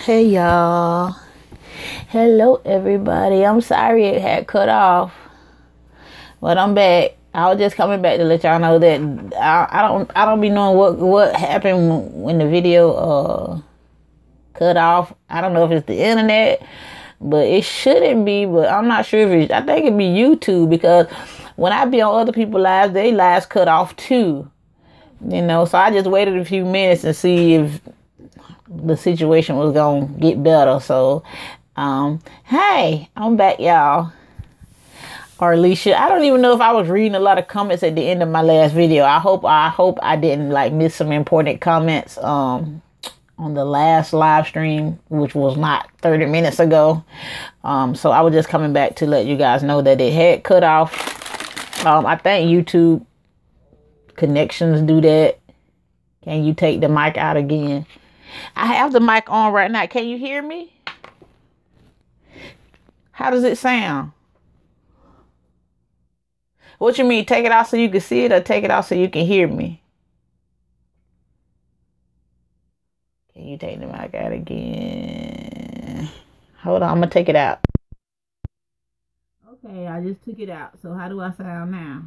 Hey y'all. Hello everybody. I'm sorry it had cut off, but I'm back. I was just coming back to let y'all know that I don't be knowing what happened when the video cut off. I don't know if it's the internet, but it shouldn't be. But I'm not sure if it's. I think it'd be YouTube, because when I be on other people's lives, they lives cut off too. So I just waited a few minutes to see if the situation was gonna get better. So hey, I'm back, y'all. Or Alicia, I don't even know if I was reading a lot of comments at the end of my last video. I hope I didn't miss some important comments on the last live stream, which was not 30 minutes ago. So I was just coming back to let you guys know that it had cut off. I think YouTube connections do that. Can you take the mic out again? I have the mic on right now. Can you hear me? How does it sound? What you mean, take it out so you can see it, or take it out so you can hear me? Can you take the mic out again? Hold on, I'm going to take it out. Okay, I just took it out. So how do I sound now?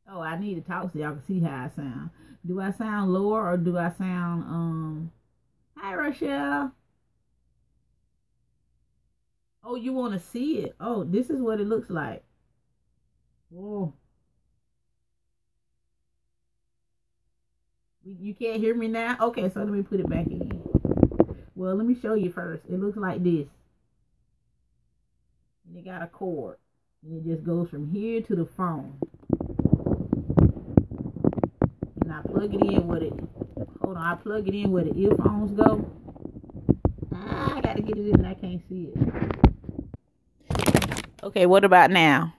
Oh, I need to talk so y'all can see how I sound. Do I sound lower, or do I sound, hi, Rochelle. Oh, you want to see it? Oh, this is what it looks like. Oh. You can't hear me now? Okay, so let me put it back in. Well, let me show you first. It looks like this. And it got a cord. And it just goes from here to the phone. And I plug it in with it. Hold on, I plug it in where the earphones go. I gotta get it in, I can't see it. Okay, what about now?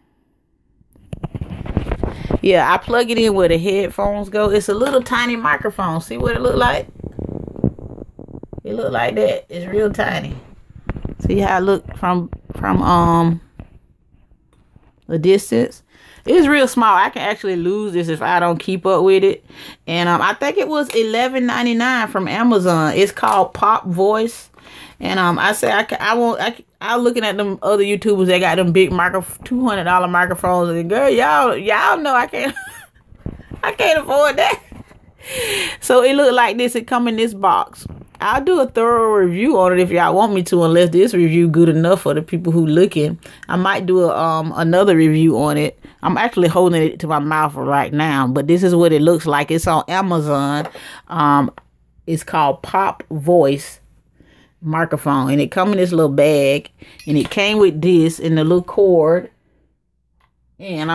Yeah, I plug it in where the headphones go. It's a little tiny microphone. See what it look like? It look like that. It's real tiny. See how it look from the distance? It's real small. I can actually lose this if I don't keep up with it. And I think it was $11.99 from Amazon. It's called Pop Voice. And I said I looking at them other YouTubers that got them big $200 microphones, and girl, y'all know I can't I can't afford that. So it looked like this. It come in this box. I'll do a thorough review on it if y'all want me to, unless this review good enough for the people who looking. I might do another review on it. I'm actually holding it to my mouth right now, but this is what it looks like. It's on Amazon. It's called Pop Voice microphone, and it come in this little bag, and it came with this and the little cord, and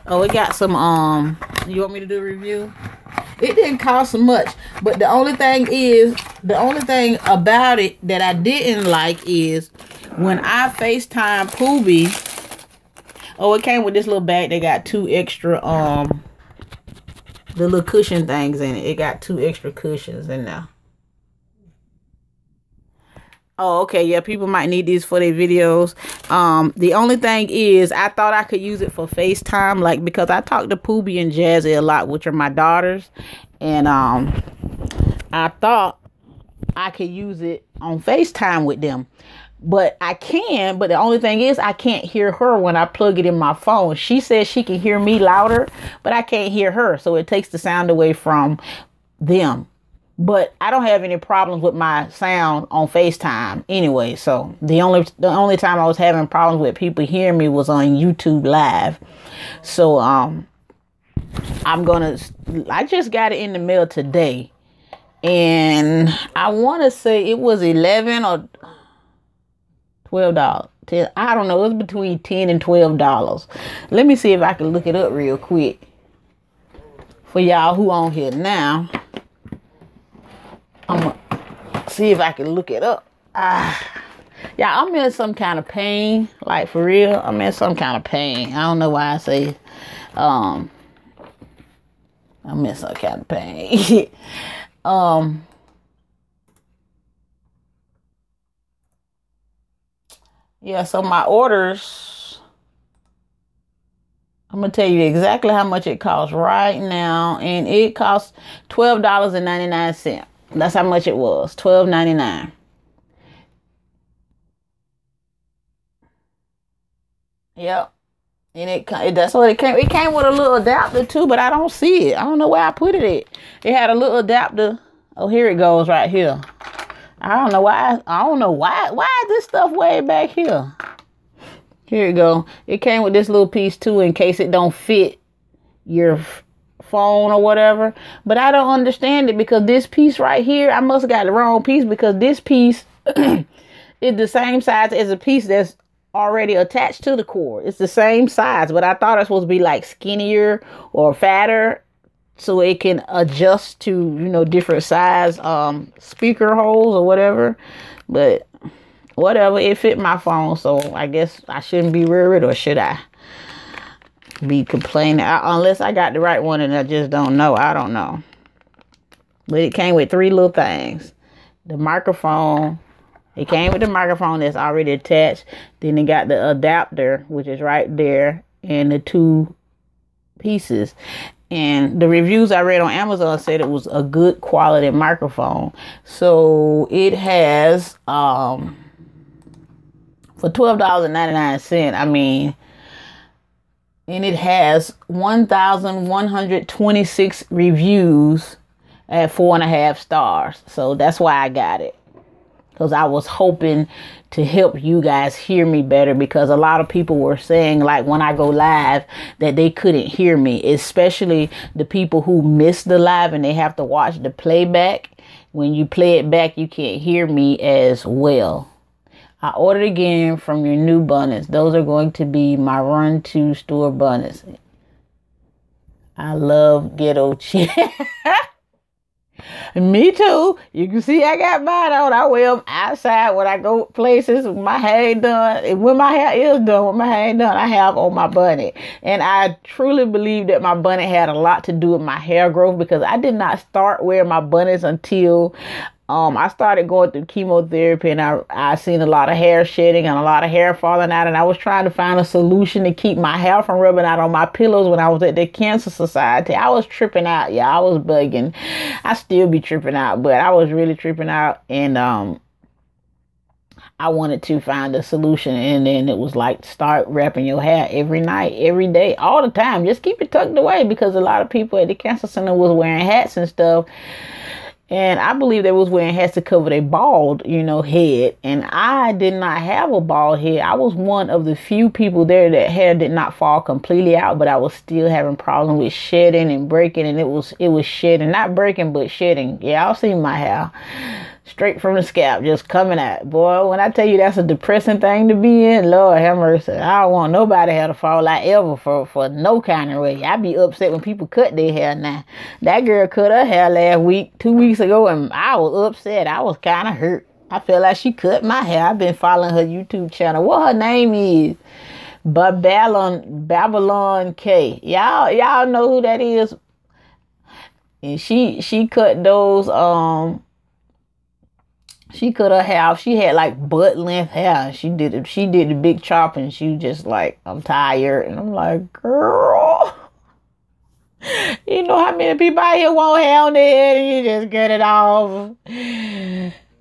oh, it got some you want me to do a review? It didn't cost much, but the only thing about it that I didn't like is when I FaceTime Poobie. Oh, it came with this little bag. They got two extra the little cushion things in it. It got two extra cushions in there. Oh, okay. Yeah, people might need these for their videos. The only thing is, I thought I could use it for FaceTime, because I talk to Poobie and Jazzy a lot, which are my daughters, and I thought I could use it on FaceTime with them. But I can, but the only thing is I can't hear her when I plug it in my phone. She says she can hear me louder, but I can't hear her, so it takes the sound away from them. But I don't have any problems with my sound on FaceTime anyway. So the only time I was having problems with people hearing me was on YouTube Live. So I just got it in the mail today, and I want to say it was $11 or $12. I don't know. It was between $10 and $12. Let me see if I can look it up real quick for y'all who on here now. I'm gonna see if I can look it up. Yeah, I'm in some kind of pain. Like, for real, I'm in some kind of pain. I don't know why I say I'm in some kind of pain. Yeah, so my orders I'm going to tell you exactly how much it costs right now. And it costs $12.99. That's how much it was. $12.99. Yep. And that's what it came. It came with a little adapter too, but I don't see it. I don't know where I put it. It had a little adapter. Oh, here it goes right here. I don't know why. I don't know why. Why is this stuff way back here? Here you go. It came with this little piece too, in case it don't fit your phone or whatever. But I don't understand it, because this piece right here, I must have got the wrong piece, because this piece is the same size as a piece that's already attached to the cord. It's the same size, but I thought it was supposed to be like skinnier or fatter, so it can adjust to, you know, different size speaker holes or whatever. But whatever, it fit my phone, so I guess I shouldn't be worried, or should I be complaining? Unless I got the right one and I just don't know. I don't know. But it came with 3 little things. The microphone. It came with the microphone that's already attached. Then it got the adapter, which is right there, and the 2 pieces. And the reviews I read on Amazon said it was a good quality microphone. So it has, for $12.99, I mean, and it has 1,126 reviews at 4.5 stars. So that's why I got it. Because I was hoping to help you guys hear me better, because a lot of people were saying, like, when I go live, that they couldn't hear me, especially the people who miss the live and they have to watch the playback. When you play it back, you can't hear me as well. I ordered again from your new bonnets. Those are going to be my run to store bonnets. I love ghetto chick. Me too. You can see I got mine on. I wear them outside when I go places. My hair ain't done. And when my hair is done, when my hair ain't done, I have on my bonnet. And I truly believe that my bonnet had a lot to do with my hair growth, because I did not start wearing my bonnets until I started going through chemotherapy, and I seen a lot of hair shedding and a lot of hair falling out, and I was trying to find a solution to keep my hair from rubbing out on my pillows when I was at the Cancer Society. I was tripping out, yeah, I was bugging. I still be tripping out, but I was really tripping out, and I wanted to find a solution, and then it was like, start wrapping your hair every night, every day, all the time. Just keep it tucked away, because a lot of people at the Cancer Center was wearing hats and stuff. And I believe they was wearing hats to cover their bald, head. And I did not have a bald head. I was one of the few people there that hair did not fall completely out, but I was still having problems with shedding and breaking. And it was shedding, not breaking, but shedding. Yeah, I'll see my hair straight from the scalp, just coming out. Boy, when I tell you that's a depressing thing to be in, Lord have mercy. I don't want nobody hair to fall out ever for no kind of way. I be upset when people cut their hair now. That girl cut her hair last week, 2 weeks ago, and I was upset. I was kind of hurt. I felt like she cut my hair. I've been following her YouTube channel. What her name is? Babylon K. Y'all know who that is. And she cut those, she cut her hair off. She had like butt length hair. She did the big chop, and she just like, I'm tired. And I'm like, girl, you know how many people out here want hair on their head, and you just get it off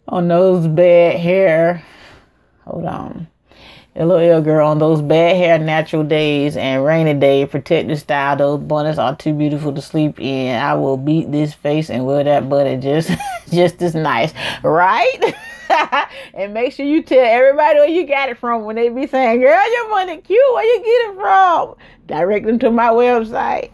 on those bad hair. Hold on. LOL girl, on those bad hair natural days and rainy days, protective style, those bonnets are too beautiful to sleep in. I will beat this face and wear that bonnet just as nice, right? And make sure you tell everybody where you got it from when they be saying, girl, your bonnet cute, where you get it from? Direct them to my website.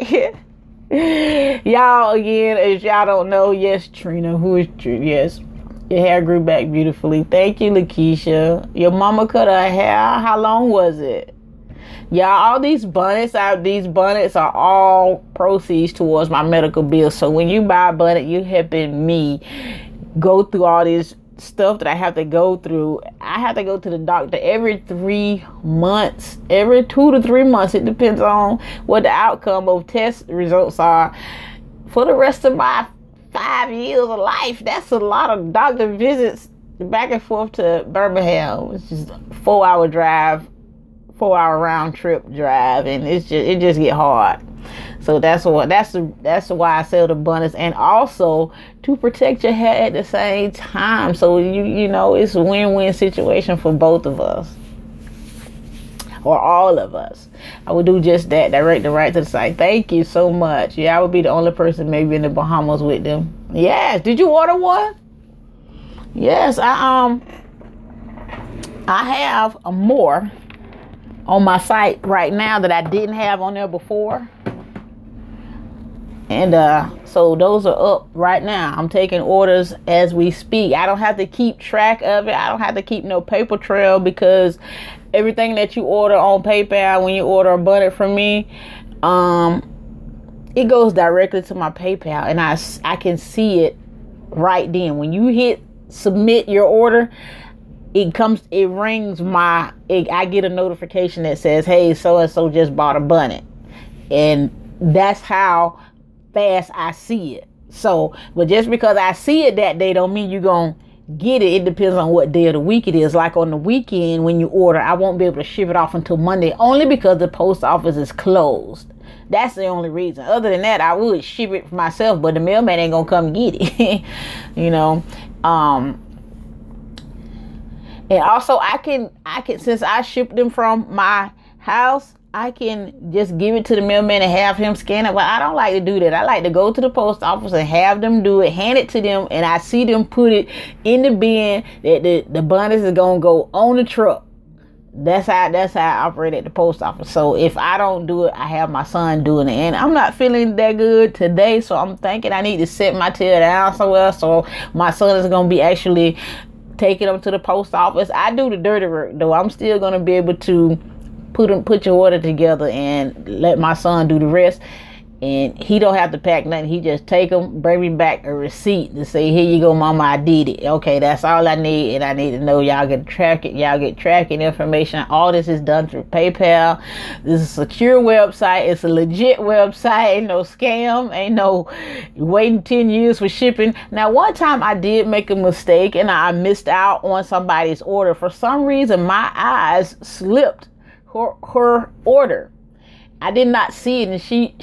Y'all, again, if y'all don't know, yes, Trina, who is Trina? Yes. Your hair grew back beautifully. Thank you, Lakeisha. Your mama cut her hair. How long was it? Y'all, all these bonnets are all proceeds towards my medical bill. So when you buy a bonnet, you helping me go through all this stuff that I have to go through. I have to go to the doctor every 3 months, every 2 to 3 months. It depends on what the outcome of test results are for the rest of my 5 years of life. That's a lot of doctor visits back and forth to Birmingham, which is a 4-hour drive 4-hour round trip drive, and it just get hard. So that's why I sell the abundance, and also to protect your hair at the same time. So you know, it's a win-win situation for both of us, or all of us. I would do just that, direct the right to the site. Thank you so much. Yeah, I would be the only person maybe in the Bahamas with them. Yes. Did you order one? Yes, I have more on my site right now that I didn't have on there before. And so those are up right now. I'm taking orders as we speak. I don't have to keep track of it. I don't have to keep no paper trail, because everything that you order on PayPal, when you order a bundle from me, it goes directly to my PayPal, and I can see it right then. When you hit submit your order, it rings I get a notification that says, hey, so and so just bought a bundle, and that's how fast I see it. So, but just because I see it that day don't mean you're gonna get it. It depends on what day of the week it is. Like on the weekend when you order, I won't be able to ship it off until Monday, only because the post office is closed. That's the only reason. Other than that, I would ship it myself, but the mailman ain't gonna come get it. You know. And also I can since I ship them from my house, I can just give it to the mailman and have him scan it. But I don't like to do that. I like to go to the post office and have them do it, hand it to them, and I see them put it in the bin that the bundles is gonna go on the truck. That's how I operate at the post office. So if I don't do it, I have my son doing it. And I'm not feeling that good today, so I'm thinking I need to set my tail down somewhere. So my son is gonna be actually taking them to the post office. I do the dirty work though. I'm still gonna be able to put your order together and let my son do the rest, and he don't have to pack nothing. He just take them, bring me back a receipt to say, here you go, mama, I did it. Okay, that's all I need. And I need to know y'all get tracking information. All this is done through PayPal. This is a secure website. It's a legit website. Ain't no scam. Ain't no waiting 10 years for shipping. Now, one time I did make a mistake and I missed out on somebody's order. For some reason, my eyes slipped her order. I did not see it, and she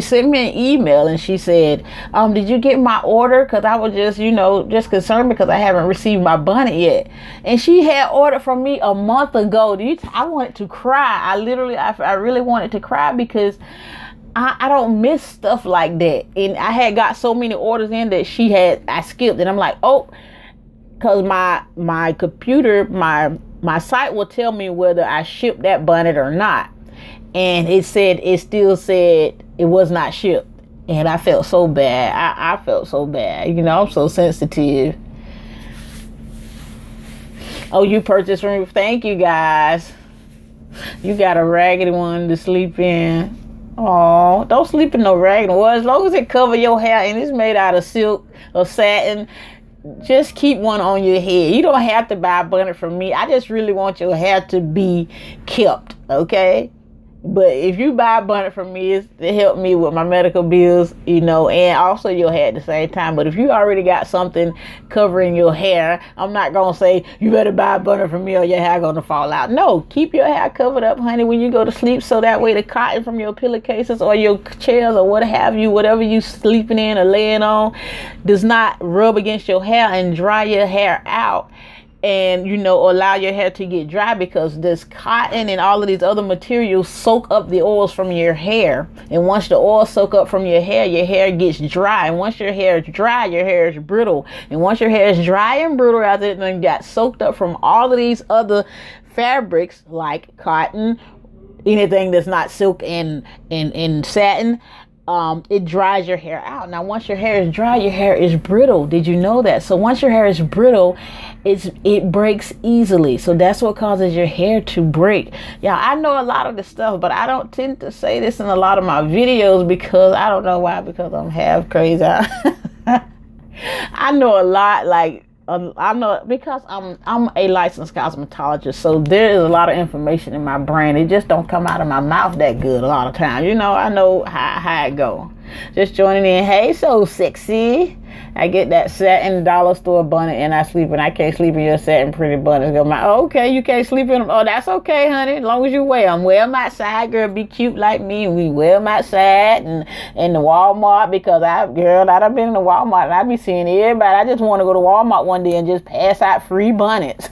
sent me an email and she said, did you get my order? Because I was just concerned because I haven't received my bundle yet. And she had ordered from me a month ago. I wanted to cry. I really wanted to cry, because I don't miss stuff like that. And I had got so many orders in that I skipped, and I'm like, oh, because my computer, my site will tell me whether I shipped that bundle or not. And it still said it was not shipped. And I felt so bad. I felt so bad. You know, I'm so sensitive. Oh, you purchased from me. Thank you, guys. You got a raggedy one to sleep in. Oh, don't sleep in no raggedy one. As long as it cover your hair and it's made out of silk or satin, just keep one on your head. You don't have to buy a bundle from me. I just really want your hair to be kept, okay? But if you buy a bundle from me, it's to help me with my medical bills, and also your hair at the same time. But if you already got something covering your hair, I'm not going to say, you better buy a bundle from me or your hair going to fall out. No, keep your hair covered up, honey, when you go to sleep, so that way the cotton from your pillowcases or your chairs or what have you, whatever you sleeping in or laying on, does not rub against your hair and dry your hair out. And allow your hair to get dry, because this cotton and all of these other materials soak up the oils from your hair. And once the oil soak up from your hair gets dry. And once your hair is dry, your hair is brittle. And once your hair is dry and brittle, after it then got soaked up from all of these other fabrics like cotton, anything that's not silk and satin, it dries your hair out. Now, once your hair is dry, your hair is brittle. Did you know that? So once your hair is brittle, it breaks easily. So that's what causes your hair to break. Yeah, I know a lot of this stuff, but I don't tend to say this in a lot of my videos, because I don't know why, because I'm half crazy. I know a lot, I know, because I'm a licensed cosmetologist, so there is a lot of information in my brain. It just don't come out of my mouth that good a lot of times. I know how it go. Just joining in. Hey, so sexy. I get that satin dollar store bonnet and I sleep, and I can't sleep in your satin pretty bonnet. Go, oh, okay, you can't sleep in them. Oh, that's okay, honey. As long as you wear them. Wear them outside, girl. Be cute like me. We wear them outside and in the Walmart, because I've been in the Walmart and I be seeing everybody. I just want to go to Walmart one day and just pass out free bonnets.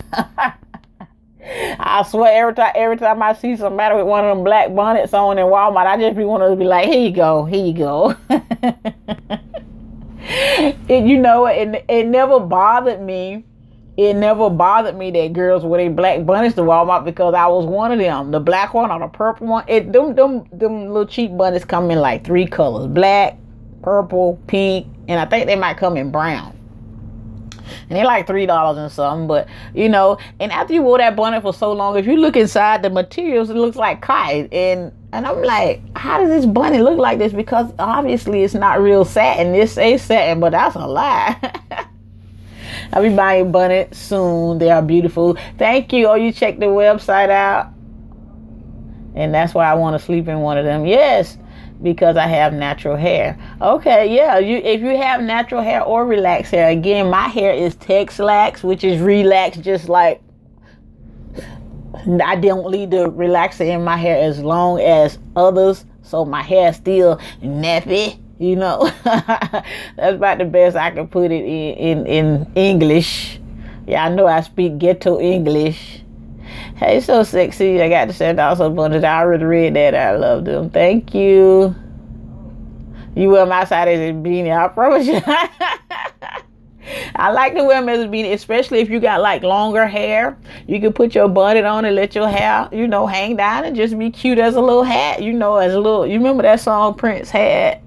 I swear, every time I see somebody with one of them black bonnets on in Walmart, I just be wanting to be like, here you go. It never bothered me. It never bothered me that girls wear their black bonnets to Walmart, because I was one of them. The black one or the purple one. Them little cheap bonnets come in like 3 colors: black, purple, pink, and I think they might come in brown. And they're like $3 and something. But, and after you wore that bonnet for so long, if you look inside the materials, it looks like cotton. And I'm like, how does this bonnet look like this? Because obviously it's not real satin. This is satin, but that's a lie. I'll be buying bonnets soon. They are beautiful. Thank you. Oh, you checked the website out? And that's why I want to sleep in one of them. Yes. Because I have natural hair. Okay, yeah. If you have natural hair or relaxed hair, again, my hair is Texlax, which is relaxed, just like I don't leave the relaxer in my hair as long as others, so my hair is still nappy. That's about the best I can put it in English. Yeah, I know I speak ghetto English. Hey, so sexy. I got to send out some bunches. I already read that. I love them. Thank you. You wear them outside as a beanie, I promise you. I like to wear them as a beanie, especially if you got like longer hair. You can put your bonnet on and let your hair, hang down and just be cute as a little hat. You remember that song Prince had?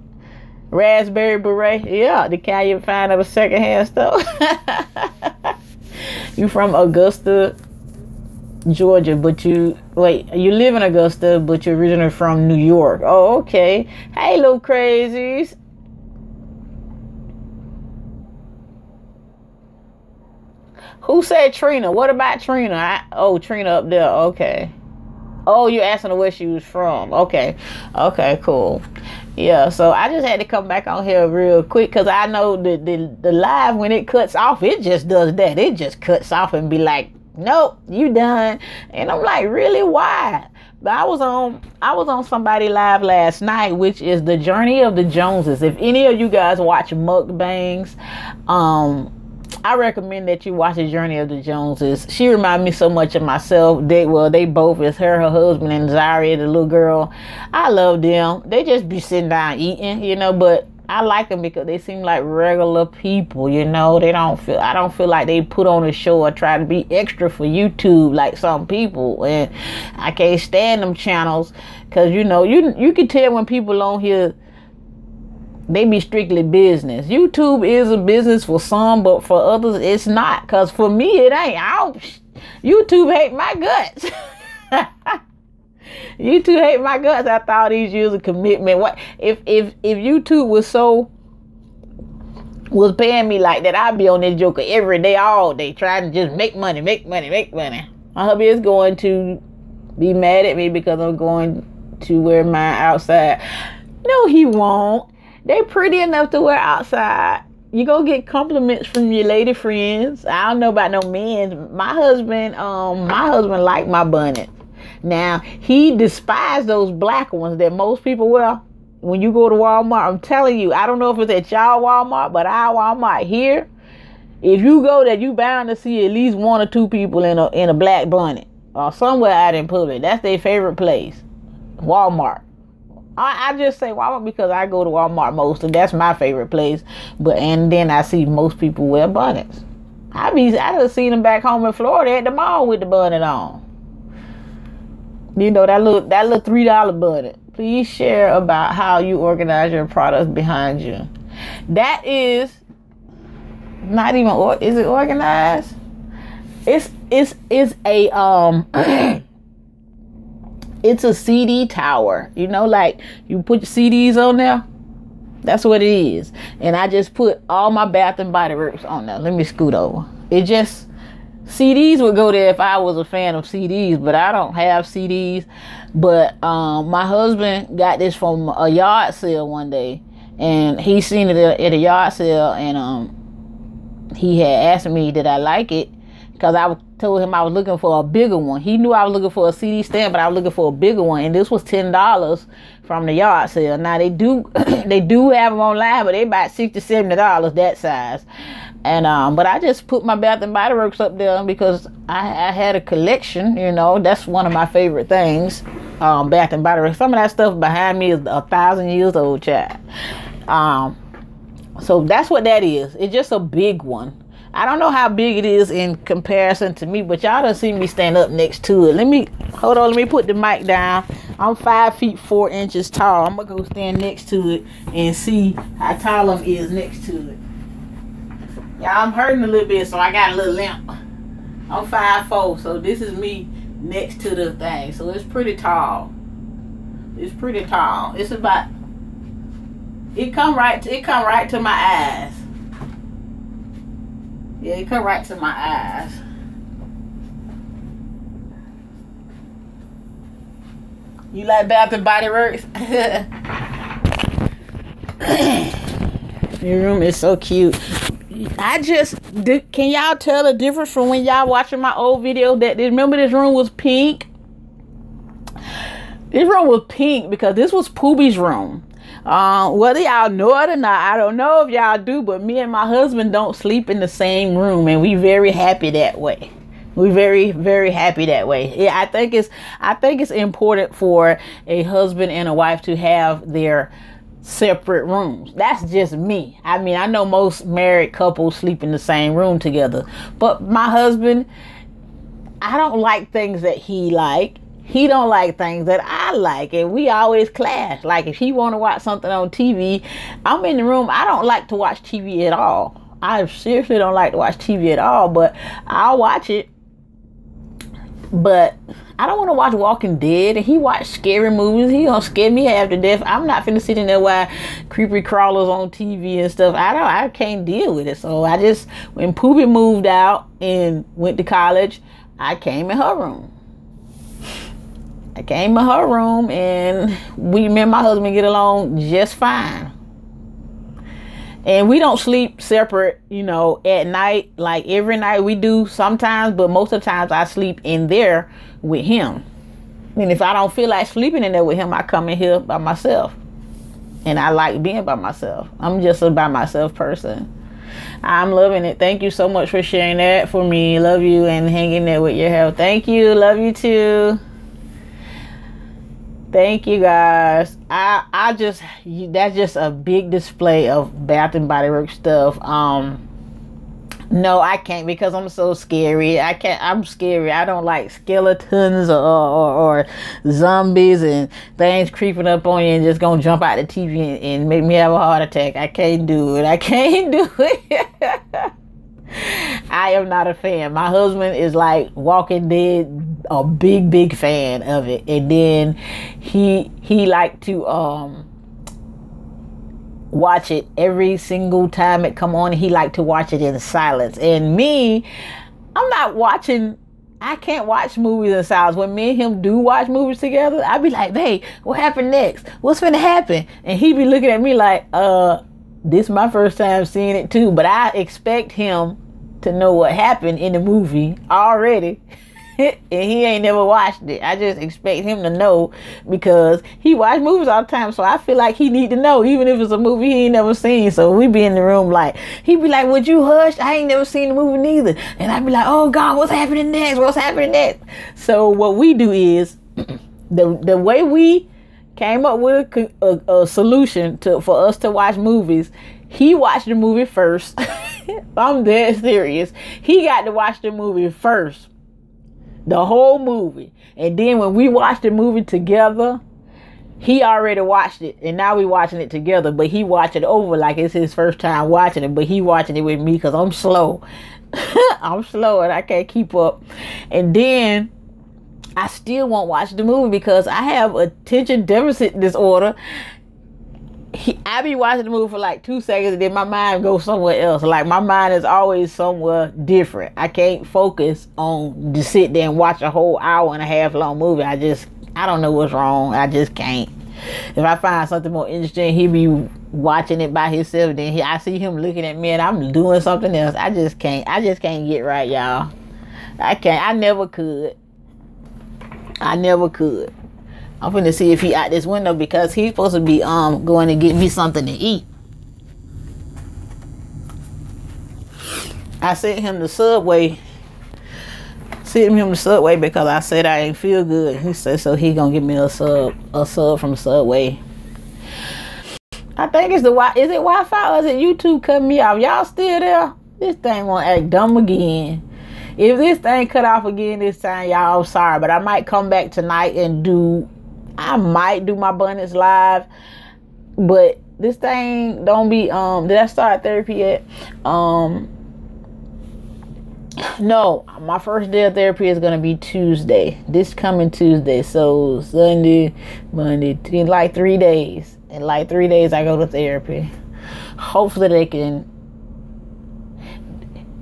Raspberry Beret? Yeah, the kind you find at a secondhand store. You from Augusta, Georgia, but you live in Augusta, but you're originally from New York. Oh, okay. Hey, little crazies. Who said Trina? What about Trina? Trina up there. Okay. Oh, you're asking her where she was from. Okay, cool. Yeah, so I just had to come back on here real quick, because I know the live, when it cuts off, it just does that. It just cuts off and be like, nope, you done. And I'm like, really? Why? But I was on somebody live last night, which is the Journey of the Joneses. If any of you guys watch mukbangs, I recommend that you watch the Journey of the Joneses. She reminds me so much of myself. They both, it's her husband, and Zaria, the little girl. I love them. They just be sitting down eating, but I like them because they seem like regular people, I don't feel like they put on a show or try to be extra for YouTube like some people. And I can't stand them channels, because you can tell when people on here, they be strictly business. YouTube is a business for some, but for others it's not. Because for me it ain't. YouTube hate my guts. YouTube hate my guts after all these years of commitment. What if YouTube was paying me like that, I'd be on this joker every day, all day, trying to just make money. My hubby is going to be mad at me because I'm going to wear mine outside. No, he won't. They pretty enough to wear outside. You go get compliments from your lady friends. I don't know about no men. My husband liked my bonnet. Now, he despised those black ones that most people wear. When you go to Walmart, I'm telling you, I don't know if it's at y'all Walmart, but our Walmart here, if you go there, you bound to see at least 1 or 2 people in a black bonnet or somewhere out in public. That's their favorite place, Walmart. I just say Walmart because I go to Walmart most, and that's my favorite place. And then I see most people wear bonnets. I just seen them back home in Florida at the mall with the bonnet on. That little $3 bonnet. Please share about how you organize your products behind you. That is not even, is it organized? It's a it's a CD tower. Like you put your CDs on there. That's what it is. And I just put all my Bath and Body Works on there. Let me scoot over. CDs would go there if I was a fan of CDs, but I don't have CDs. But my husband got this from a yard sale one day, and he seen it at a yard sale, and he had asked me did I like it, because I told him I was looking for a bigger one. He knew I was looking for a CD stand, but I was looking for a bigger one, and this was $10 from the yard sale. Now they do they do have them online, but they about $60-$70 that size. And but I just put my Bath and Body Works up there because I had a collection. You know, that's one of my favorite things. Bath and Body Works. Some of that stuff behind me is 1,000 years old, child. So that's what that is. It's just a big one. I don't know how big it is in comparison to me, but y'all done see me stand up next to it. Let me put the mic down. I'm 5 feet 4 inches tall. I'm gonna go stand next to it and see how tall it is next to it. Yeah, I'm hurting a little bit, so I got a little limp. I'm 5'4", so this is me next to the thing. So it's pretty tall. It's pretty tall. It's about, it come right to my eyes. Yeah, it come right to my eyes. You like Bath and Body Works? Your room is so cute. Can y'all tell the difference from when y'all watching my old video? Remember this room was pink? This room was pink because this was Pooby's room. Whether y'all know it or not, I don't know if y'all do, but me and my husband don't sleep in the same room, and we very happy that way. We very, very happy that way. Yeah, I think it's important for a husband and a wife to have their separate rooms. That's just me. I mean, I know most married couples sleep in the same room together, but my husband, I don't like things that he like. He don't like things that I like, and we always clash. Like if he want to watch something on TV, I'm in the room. I don't like to watch TV at all. I seriously don't like to watch TV at all, but I'll watch it. But I don't want to watch Walking Dead, and he watch scary movies. He gonna scare me half to death. I'm not finna sit in there while creepy crawlers on TV and stuff. I can't deal with it. So when Poopy moved out and went to college, I came in her room. And me and my husband get along just fine. And we don't sleep separate, at night. Like every night we do sometimes, but most of the times I sleep in there with him. And if I don't feel like sleeping in there with him, I come in here by myself. And I like being by myself. I'm just a by myself person. I'm loving it. Thank you so much for sharing that for me. Love you and hanging there with your health. Thank you. Love you too. Thank you guys. That's just a big display of Bath and Body Works stuff. No, I can't because I'm so scary. I'm scary. I don't like skeletons or zombies and things creeping up on you and just gonna jump out the TV and make me have a heart attack. I can't do it. I am not a fan. My husband is like Walking Dead, a big fan of it, and then he like to watch it every single time it come on. He like to watch it in silence. And me, I can't watch movies in silence. When me and him do watch movies together, I be like, "Hey, what happened next? What's gonna happen?" And he be looking at me like, this is my first time seeing it too, but I expect him to know what happened in the movie already. And he ain't never watched it. I just expect him to know because he watch movies all the time. So I feel like he need to know, even if it's a movie he ain't never seen. So we be in the room like, he be like, "Would you hush? I ain't never seen the movie neither." And I be like, "Oh God, what's happening next? What's happening next?" So what we do is the way we came up with a solution for us to watch movies. He watched the movie first. I'm dead serious. He got to watch the movie first. The whole movie. And then when we watched the movie together, he already watched it. And now we watching it together. But he watched it over like it's his first time watching it. But he watching it with me because I'm slow. I'm slow and I can't keep up. And then I still won't watch the movie because I have attention deficit disorder. I be watching the movie for like 2 seconds and then my mind goes somewhere else. Like my mind is always somewhere different. I can't focus on to sit there and watch a whole hour and a half long movie. I don't know what's wrong. I just can't. if I find something more interesting, he be watching it by himself. Then I see him looking at me and I'm doing something else. I just can't get right, y'all. I can't. I never could. I'm finna see if he out this window because he's supposed to be going to get me something to eat. I sent him the Subway. Because I said I ain't feel good. He said so he gonna give me a sub from Subway. I think it's is it Wi-Fi or is it YouTube cutting me off? Y'all still there? This thing won't act dumb again. If this thing cut off again this time, y'all, I'm sorry, but I might come back tonight and I might do my abundance live. But this thing don't be did I start therapy yet? No, my first day of therapy is gonna be Tuesday. This coming Tuesday. So Sunday, Monday, in like 3 days. In like 3 days I go to therapy. Hopefully they can.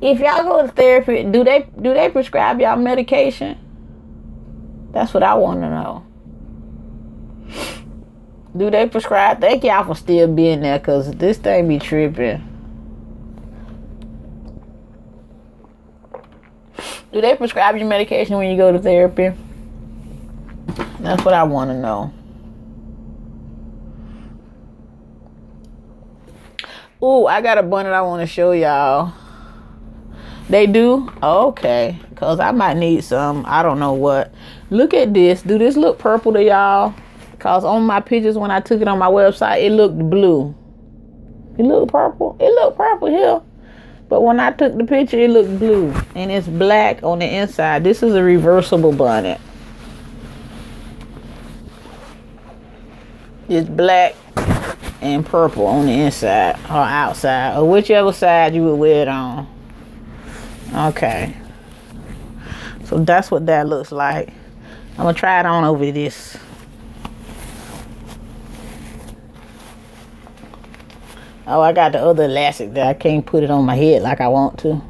If y'all go to therapy, do they prescribe y'all medication? That's what I want to know. Do they prescribe? Thank y'all for still being there, cause this thing be tripping. Do they prescribe you medication when you go to therapy? That's what I want to know. Ooh, I got a bundle I want to show y'all. They do? Okay. Because I might need some. I don't know what. Look at this. Do this look purple to y'all? Because on my pictures when I took it on my website, it looked blue. It looked purple. It looked purple here. But when I took the picture, it looked blue. And it's black on the inside. This is a reversible bonnet. It's black and purple on the inside or outside. Or whichever side you would wear it on. Okay. So that's what that looks like. I'm going to try it on over this. Oh, I got the other elastic that I can't put it on my head like I want to.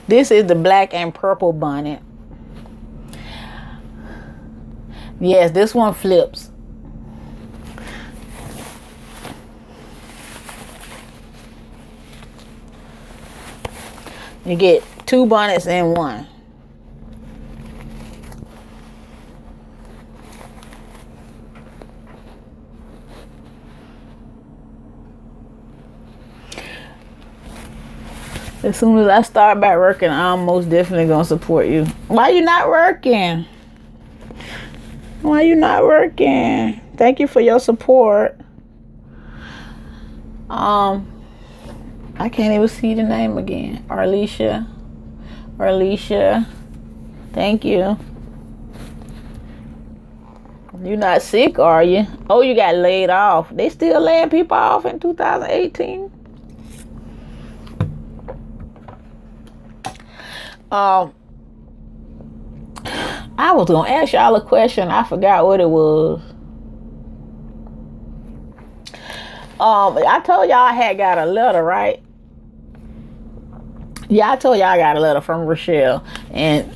This is the black and purple bonnet. Yes, this one flips. You get 2 bonnets in one. As soon as I start back working, I'm most definitely gonna support you. Why you not working? Why you not working? Thank you for your support. I can't even see the name again. Arlisha. Thank you. You're not sick, are you? Oh, you got laid off. They still laying people off in 2018. I was gonna ask y'all a question. I forgot what it was. I told y'all I had got a letter, right? Yeah, I told y'all I got a letter from Rochelle. And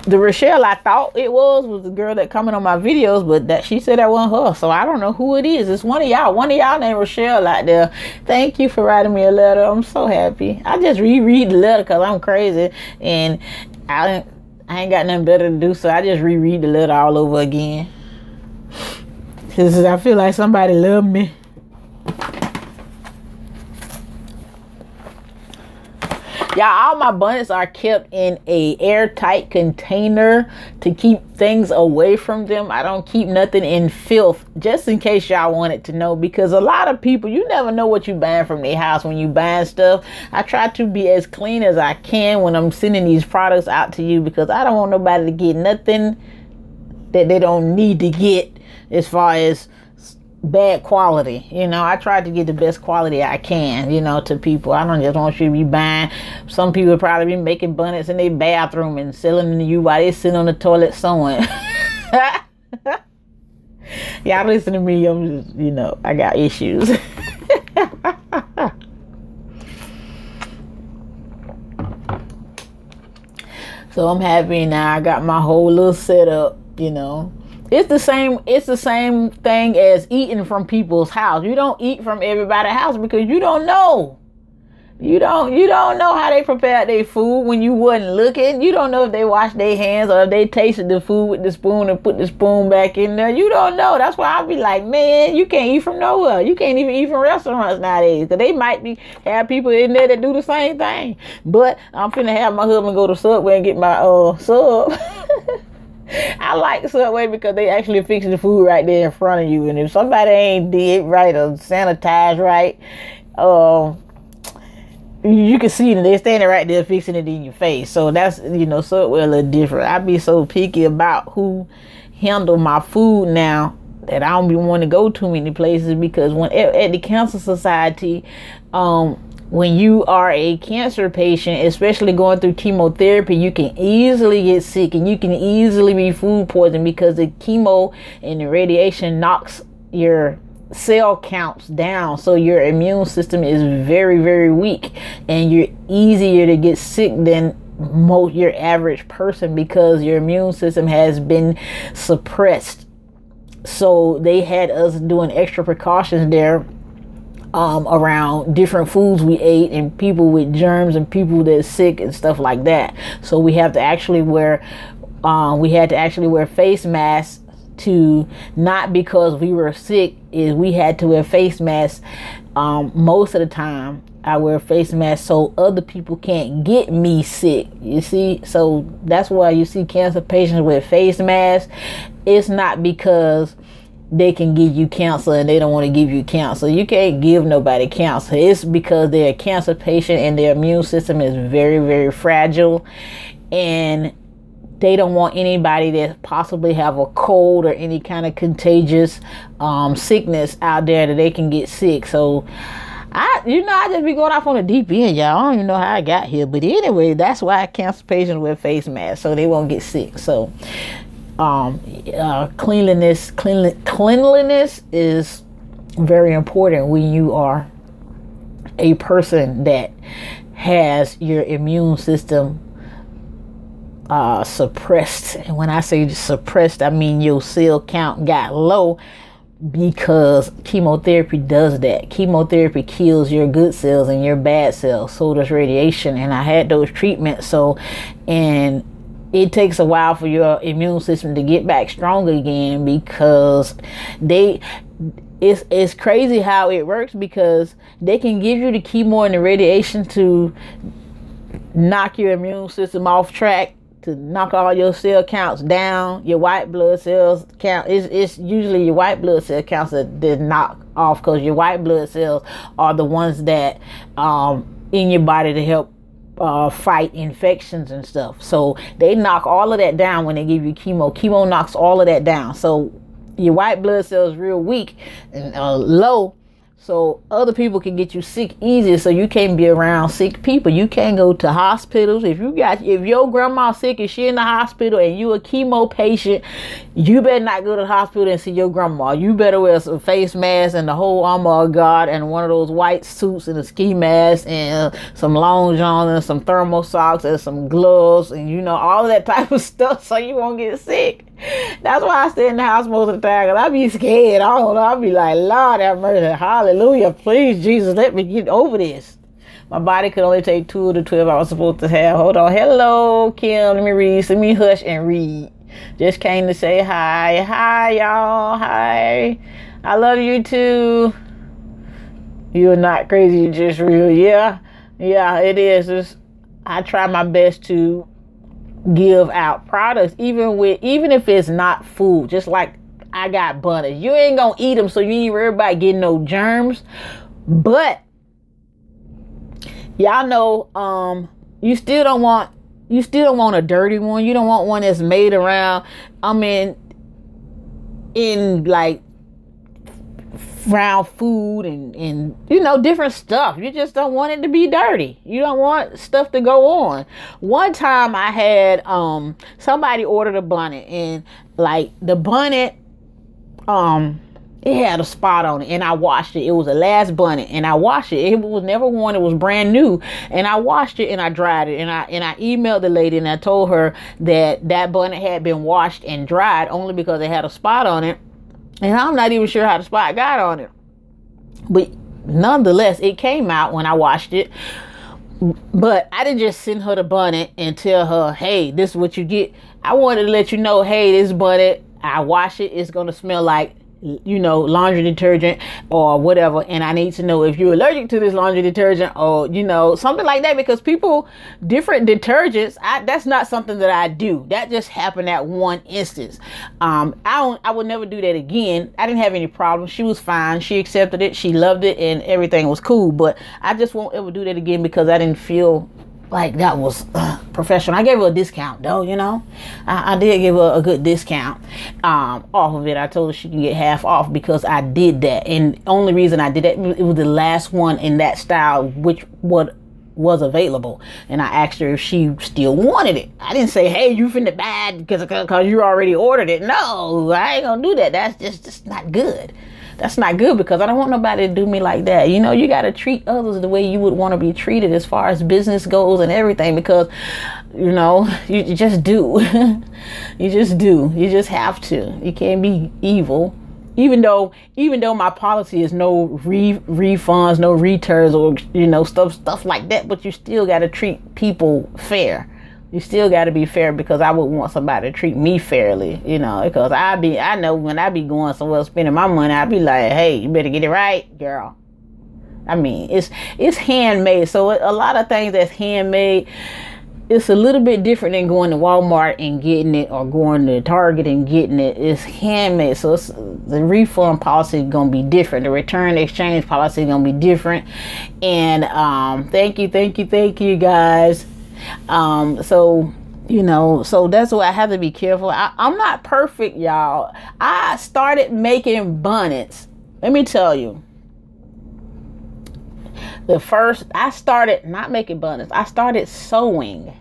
the Rochelle I thought it was the girl that coming on my videos, but that she said that wasn't her. So I don't know who it is. It's one of y'all. One of y'all named Rochelle out there. Thank you for writing me a letter. I'm so happy. I just reread the letter because I'm crazy. And I ain't got nothing better to do. So I just reread the letter all over again. Because I feel like somebody loved me. Y'all, all my bonnets are kept in a airtight container to keep things away from them. I don't keep nothing in filth, just in case y'all wanted to know, because a lot of people, you never know what you buying from their house when you buying stuff. I try to be as clean as I can when I'm sending these products out to you, because I don't want nobody to get nothing that they don't need to get as far as bad quality. You know, I try to get the best quality I can, you know, to people. I don't just want you to be buying. Some people probably be making bonnets in their bathroom and selling them to you while they sit on the toilet sewing. Y'all listen to me. I'm just, you know, I got issues. So I'm happy now. I got my whole little setup, you know. It's the same thing as eating from people's house. You don't eat from everybody's house because you don't know. You don't know how they prepared their food when you wasn't looking. You don't know if they washed their hands or if they tasted the food with the spoon and put the spoon back in there. You don't know. That's why I be like, man, you can't eat from nowhere. You can't even eat from restaurants nowadays because they might have people in there that do the same thing. But I'm finna have my husband go to Subway and get my sub. I like Subway because they actually fix the food right there in front of you. And if somebody ain't did right or sanitized right, you can see that they're standing right there fixing it in your face. So that's, Subway a little different. I be so picky about who handle my food now that I don't be wanting to go too many places, because when at the Cancer Society, when you are a cancer patient, especially going through chemotherapy, you can easily get sick and you can easily be food poisoned because the chemo and the radiation knocks your cell counts down, so your immune system is very, very weak, and you're easier to get sick than your average person because your immune system has been suppressed. So they had us doing extra precautions there around different foods we ate and people with germs and people that's sick and stuff like that. So we have to actually wear face masks, to not because we were sick, is we had to wear face masks. Most of the time I wear face masks so other people can't get me sick, you see. So that's why you see cancer patients with face masks. It's not because they can give you cancer and they don't want to give you cancer. You can't give nobody cancer. It's because they're a cancer patient and their immune system is very, very fragile, and they don't want anybody that possibly have a cold or any kind of contagious sickness out there that they can get sick. So I just be going off on the deep end, y'all. I don't even know how I got here, but anyway, that's why cancer patients wear face masks, so they won't get sick. So cleanliness is very important when you are a person that has your immune system suppressed. And when I say suppressed, I mean your cell count got low, because chemotherapy does that. Chemotherapy kills your good cells and your bad cells. So does radiation. And I had those treatments. And it takes a while for your immune system to get back strong again, because it's crazy how it works, because they can give you the chemo and the radiation to knock your immune system off track, to knock all your cell counts down, your white blood cells count. It's usually your white blood cell counts that knock off, because your white blood cells are the ones that in your body to help fight infections and stuff. So they knock all of that down when they give you chemo. Chemo knocks all of that down. So your white blood cells real weak and low, so other people can get you sick easier. So you can't be around sick people. You can't go to hospitals. If your grandma's sick and she in the hospital and you a chemo patient, you better not go to the hospital and see your grandma. You better wear some face masks and the whole armor of God and one of those white suits and a ski mask and some long johns and some thermal socks and some gloves and all of that type of stuff, so you won't get sick. That's why I stay in the house most of the time, because I be scared. I don't know. I be like, Lord have mercy. Hallelujah. Please, Jesus, let me get over this. My body could only take 2 of the 12 I was supposed to have. Hold on. Hello, Kim. Let me read. Let me hush and read. Just came to say hi. Hi, y'all. Hi. I love you too. You're not crazy. You're just real. Yeah, it is. I try my best to give out products, even if it's not food. Just like I got butters, you ain't gonna eat them, so you ain't worry about getting no germs. But y'all know, you still don't want a dirty one. You don't want one that's made around, in like round food and different stuff. You just don't want it to be dirty. You don't want stuff to go on. One time I had somebody ordered a bonnet, and like the bonnet it had a spot on it, and I washed it. It was the last bunnet, and I washed it. It was never worn. It was brand new, and I washed it and I dried it, and I emailed the lady and I told her that that bunnet had been washed and dried only because it had a spot on it, and I'm not even sure how the spot got on it, but nonetheless, it came out when I washed it. But I didn't just send her the bunnet and tell her, hey, this is what you get. I wanted to let you know, hey, this bunnet, I wash it, it's gonna smell like, you know, laundry detergent or whatever, and I need to know if you're allergic to this laundry detergent or, you know, something like that, because people, different detergents, that's not something that I do. That just happened at one instance. I would never do that again. I didn't have any problems. She was fine. She accepted it. She loved it, and everything was cool. But I just won't ever do that again because I didn't feel like that was professional. I gave her a discount though, you know. I did give her a good discount off of it. I told her she can get half off because I did that. And the only reason I did that, it was the last one in that style, which was available. And I asked her if she still wanted it. I didn't say, hey, you finna buy it because you already ordered it. No, I ain't gonna do that. That's just not good. That's not good, because I don't want nobody to do me like that. You know, you got to treat others the way you would want to be treated as far as business goes and everything, because, you know, you just do. You just do. You just have to. You can't be evil. Even though my policy is no refunds, no returns, or, you know, stuff like that, but you still got to treat people fair. You still got to be fair, because I would want somebody to treat me fairly, you know, because I know when I be going somewhere spending my money, I be like, hey, you better get it right, girl. I mean, it's handmade. So a lot of things that's handmade, it's a little bit different than going to Walmart and getting it, or going to Target and getting it. It's handmade. So the refund policy is going to be different. The return exchange policy is going to be different. And thank you guys. So, you know, so that's why I have to be careful. I'm not perfect, y'all. I started making bonnets. Let me tell you. I started not making bonnets. I started sewing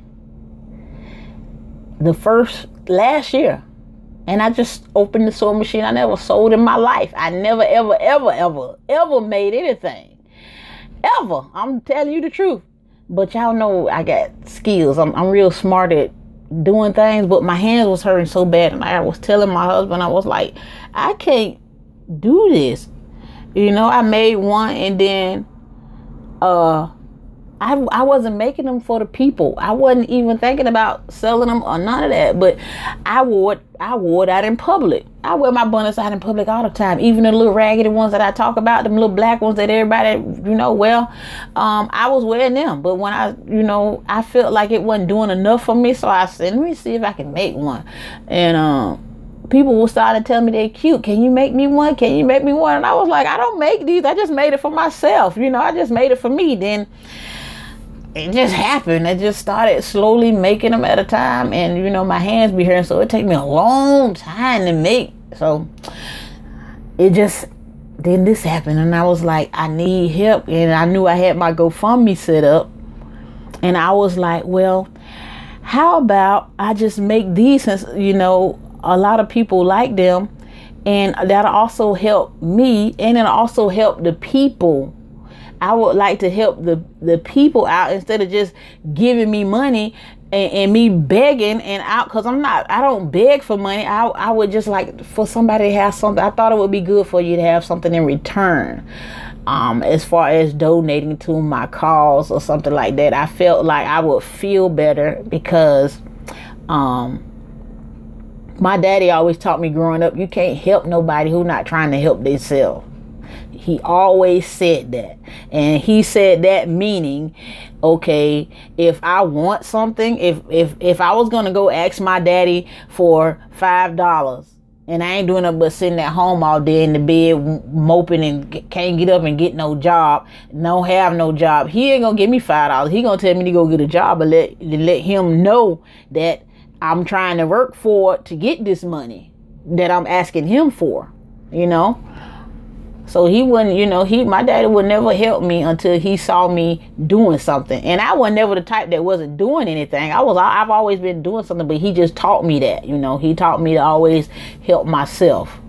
last year. And I just opened the sewing machine. I never sewed in my life. I never, ever made anything. Ever. I'm telling you the truth. But y'all know I got skills. I'm real smart at doing things, but my hands was hurting so bad, and I was telling my husband, I was like, I can't do this. You know, I made one, and then I wasn't making them for the people. I wasn't even thinking about selling them or none of that. But I wore it out in public. I wear my bonnets out in public all the time. Even the little raggedy ones that I talk about, them little black ones that everybody, you know, I was wearing them. But when I felt like it wasn't doing enough for me, so I said, let me see if I can make one. And people will start to tell me they're cute. Can you make me one? Can you make me one? And I was like, I don't make these. I just made it for myself. You know, I just made it for me. Then it just happened. I just started slowly making them at a time, and you know, my hands be hurting, so it take me a long time to make. So then this happened, and I was like, I need help, and I knew I had my GoFundMe set up, and I was like, well, how about I just make these, since you know a lot of people like them, and that'll also help me, and it'll also help the people. I would like to help the people out instead of just giving me money and me begging and out, because I don't beg for money. I would just like for somebody to have something. I thought it would be good for you to have something in return. As far as donating to my cause or something like that, I felt like I would feel better, because my daddy always taught me growing up, you can't help nobody who not trying to help themselves. He always said that. And he said that meaning, okay, if I want something, if I was going to go ask my daddy for $5 and I ain't doing nothing but sitting at home all day in the bed moping and can't get up and get no job, don't have no job, he ain't going to give me $5. He going to tell me to go get a job and let him know that I'm trying to work for to get this money that I'm asking him for, you know. So he wouldn't, you know, my daddy would never help me until he saw me doing something. And I was never the type that wasn't doing anything. I've always been doing something, but he just taught me that, you know, he taught me to always help myself.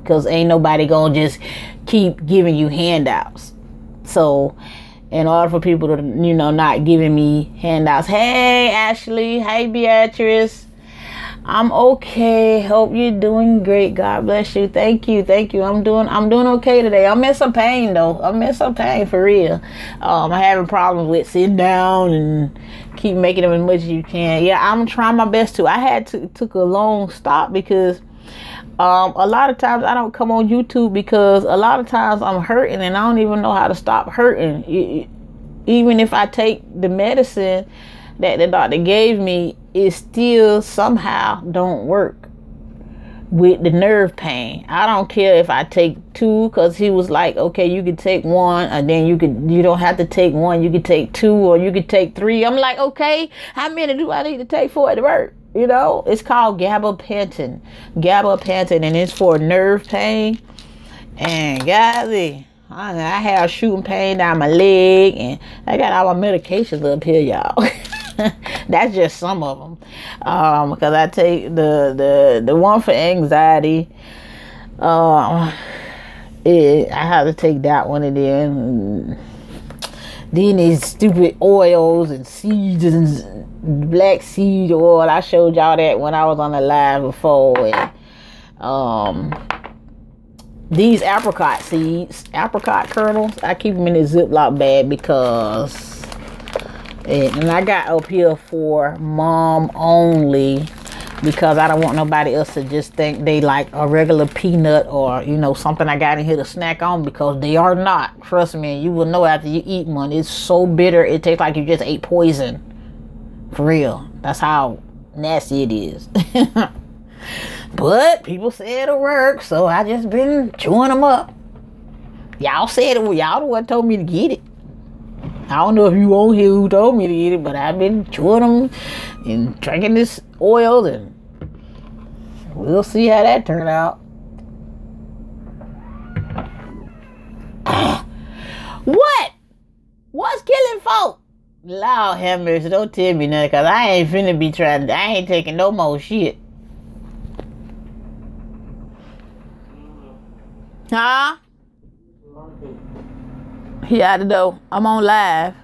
because ain't nobody gonna just keep giving you handouts. So in order for people to, not giving me handouts, hey Ashley, hey Beatrice, I'm okay. Hope you're doing great. God bless you. Thank you. I'm doing okay today. I'm in some pain though. I'm in some pain for real. I'm having problems with sitting down and keep making them as much as you can. Yeah, I'm trying my best to. I had took a long stop because a lot of times I don't come on YouTube because a lot of times I'm hurting and I don't even know how to stop hurting. Even if I take the medicine that the doctor gave me, it still somehow don't work with the nerve pain. I don't care if I take 2, because he was like, okay, you can take 1, and then you don't have to take 1, you can take 2, or you can take 3. I'm like, okay, how many do I need to take for it to work? It's called gabapentin, and it's for nerve pain. And golly, I have shooting pain down my leg, and I got all my medications up here, y'all. That's just some of them, because I take the one for anxiety. I have to take that one, and then these stupid oils and seeds and black seed oil. I showed y'all that when I was on the live before. And these apricot seeds, apricot kernels, I keep them in a Ziploc bag because. And I got up here for mom only because I don't want nobody else to just think they like a regular peanut or, something I got in here to snack on, because they are not. Trust me, you will know after you eat one. It's so bitter, it tastes like you just ate poison. For real. That's how nasty it is. But people say it'll work, so I just been chewing them up. Y'all said it. Y'all the one told me to get it. I don't know if you on here who told me to eat it, but I've been chewing them and drinking this oil, and we'll see how that turn out. What? What's killing folk? Lord have mercy, don't tell me nothing, because I ain't finna be I ain't taking no more shit. Huh? He out the door. I'm on live.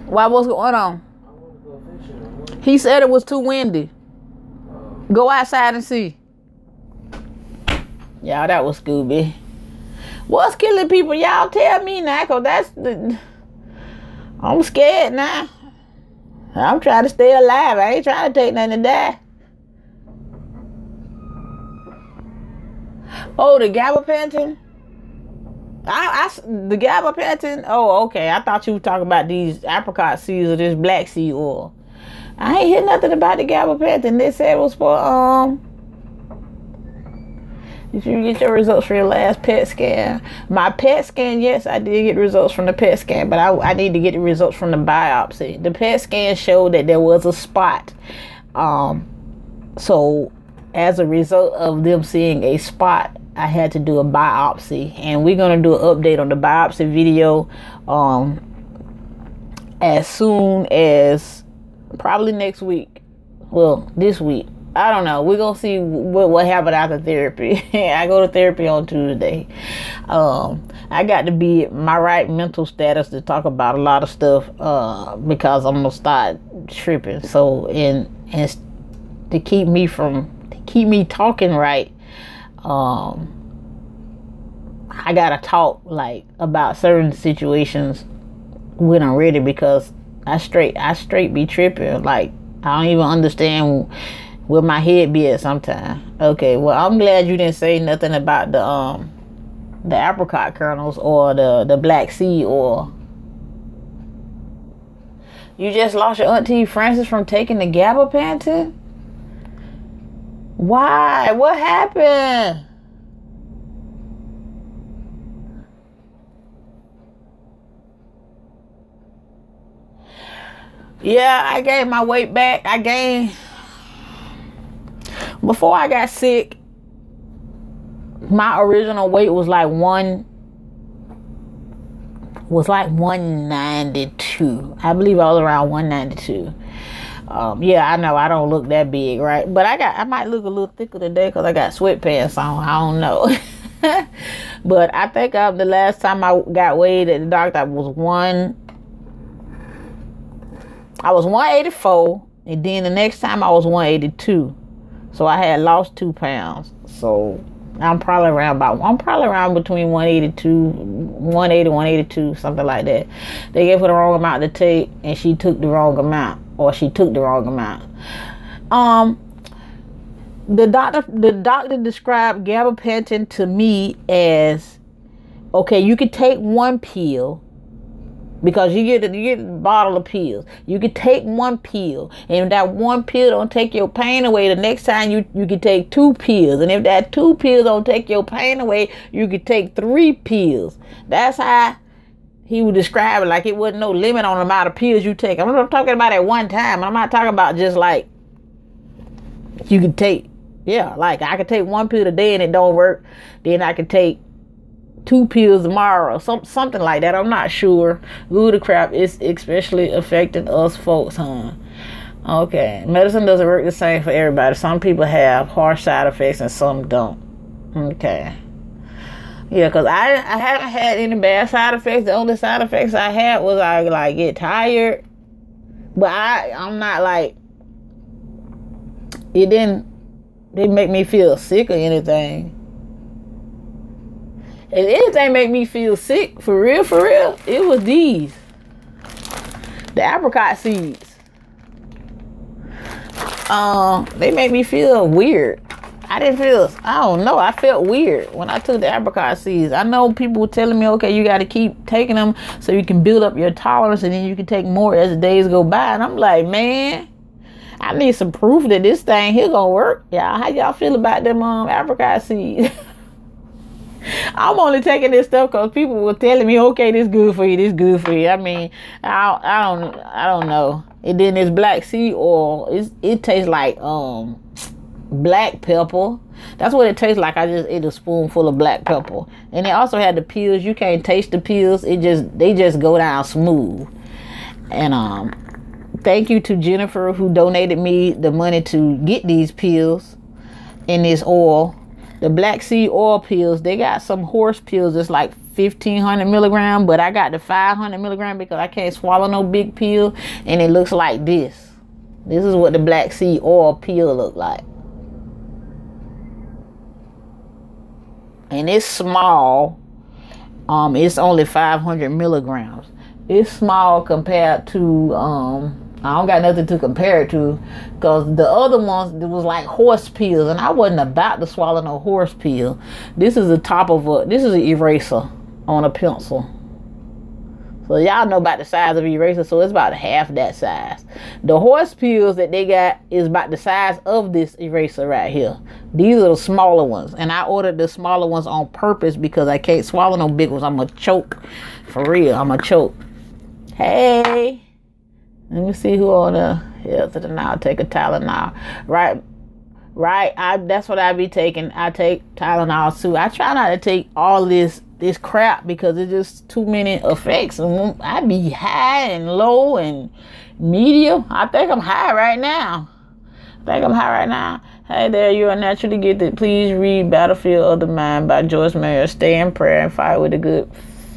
Why? What's going on? He said it was too windy. Go outside and see. Y'all, that was Scooby. What's killing people? Y'all tell me now, because I'm scared now. I'm trying to stay alive. I ain't trying to take nothing to die. Oh, the gabapentin? The gabapentin? Oh, okay. I thought you were talking about these apricot seeds or this black seed oil. I ain't hear nothing about the gabapentin. They said it was for, did you get your results for your last PET scan? My PET scan, yes, I did get results from the PET scan, but I need to get the results from the biopsy. The PET scan showed that there was a spot. So as a result of them seeing a spot, I had to do a biopsy, and we're gonna do an update on the biopsy video as soon as probably next week. Well, this week. I don't know. We're gonna see what happened after therapy. I go to therapy on Tuesday. I got to be at my right mental status to talk about a lot of stuff because I'm gonna start tripping. So and to keep me talking right, I gotta talk like about certain situations when I'm ready, because I straight be tripping. Like, I don't even understand where my head be at sometimes. Okay, well, I'm glad you didn't say nothing about the apricot kernels or the black seed oil. You just lost your Auntie Frances from taking the gabapentin? Why? What happened? Yeah, I gained my weight back. Before I got sick, my original weight was like 192. I believe I was around 192. Yeah, I know I don't look that big, right? But I might look a little thicker today because I got sweatpants on. I don't know. But I think the last time I got weighed at the doctor, I was 184, and then the next time I was 182. So I had lost 2 pounds. So I'm probably around between 180, something like that. They gave her the wrong amount to take, and she took the wrong amount, or she took the wrong amount. The doctor described gabapentin to me as, okay, you could take one pill, because you get a bottle of pills. You could take one pill, and if that one pill don't take your pain away, the next time you could take 2 pills, and if that 2 pills don't take your pain away, you could take 3 pills. That's how he would describe it, like it wasn't no limit on the amount of pills you take. I'm not talking about at one time. I'm not talking about just like you could take, like I could take 1 pill today and it don't work, then I could take 2 pills tomorrow, something like that. I'm not sure. Ooh, the crap is especially affecting us folks, huh? Okay, medicine doesn't work the same for everybody. Some people have harsh side effects and some don't. Okay. Yeah, because I haven't had any bad side effects. The only side effects I had was I like get tired, but I'm not like, it didn't make me feel sick or anything. If anything make me feel sick, for real, it was the apricot seeds. They make me feel weird. I don't know, I felt weird when I took the apricot seeds. I know people were telling me, okay, you got to keep taking them so you can build up your tolerance, and then you can take more as the days go by. And I'm like, man, I need some proof that this thing here gonna work. Y'all, how y'all feel about them apricot seeds? I'm only taking this stuff because people were telling me, okay, this good for you, this good for you. I mean, I don't know. And then this black seed oil, it tastes like black pepper. That's what it tastes like. I just ate a spoonful of black pepper. And they also had the pills. You can't taste the pills. They just go down smooth. And thank you to Jennifer, who donated me the money to get these pills and this oil. The black seed oil pills, they got some horse pills that's like 1,500 milligrams, but I got the 500 milligram because I can't swallow no big pill, and it looks like this. This is what the black seed oil pill look like. And it's small. It's only 500 milligrams. It's small compared to I don't got nothing to compare it to, because the other ones, it was like horse pills, and I wasn't about to swallow no horse pill. This is this is an eraser on a pencil. So y'all know about the size of eraser, so it's about half that size. The horse pills that they got is about the size of this eraser right here. These are the smaller ones, and I ordered the smaller ones on purpose because I can't swallow no big ones. I'm gonna choke. For real, I'm gonna choke. Hey. Let me see who on the health of the now. Take a Tylenol. Right. That's what I be taking. I take Tylenol too. I try not to take all this crap because it's just too many effects. And I be high and low and medium. I think I'm high right now. Hey there, you are naturally gifted. Please read Battlefield of the Mind by Joyce Meyer. Stay in prayer and fight with a good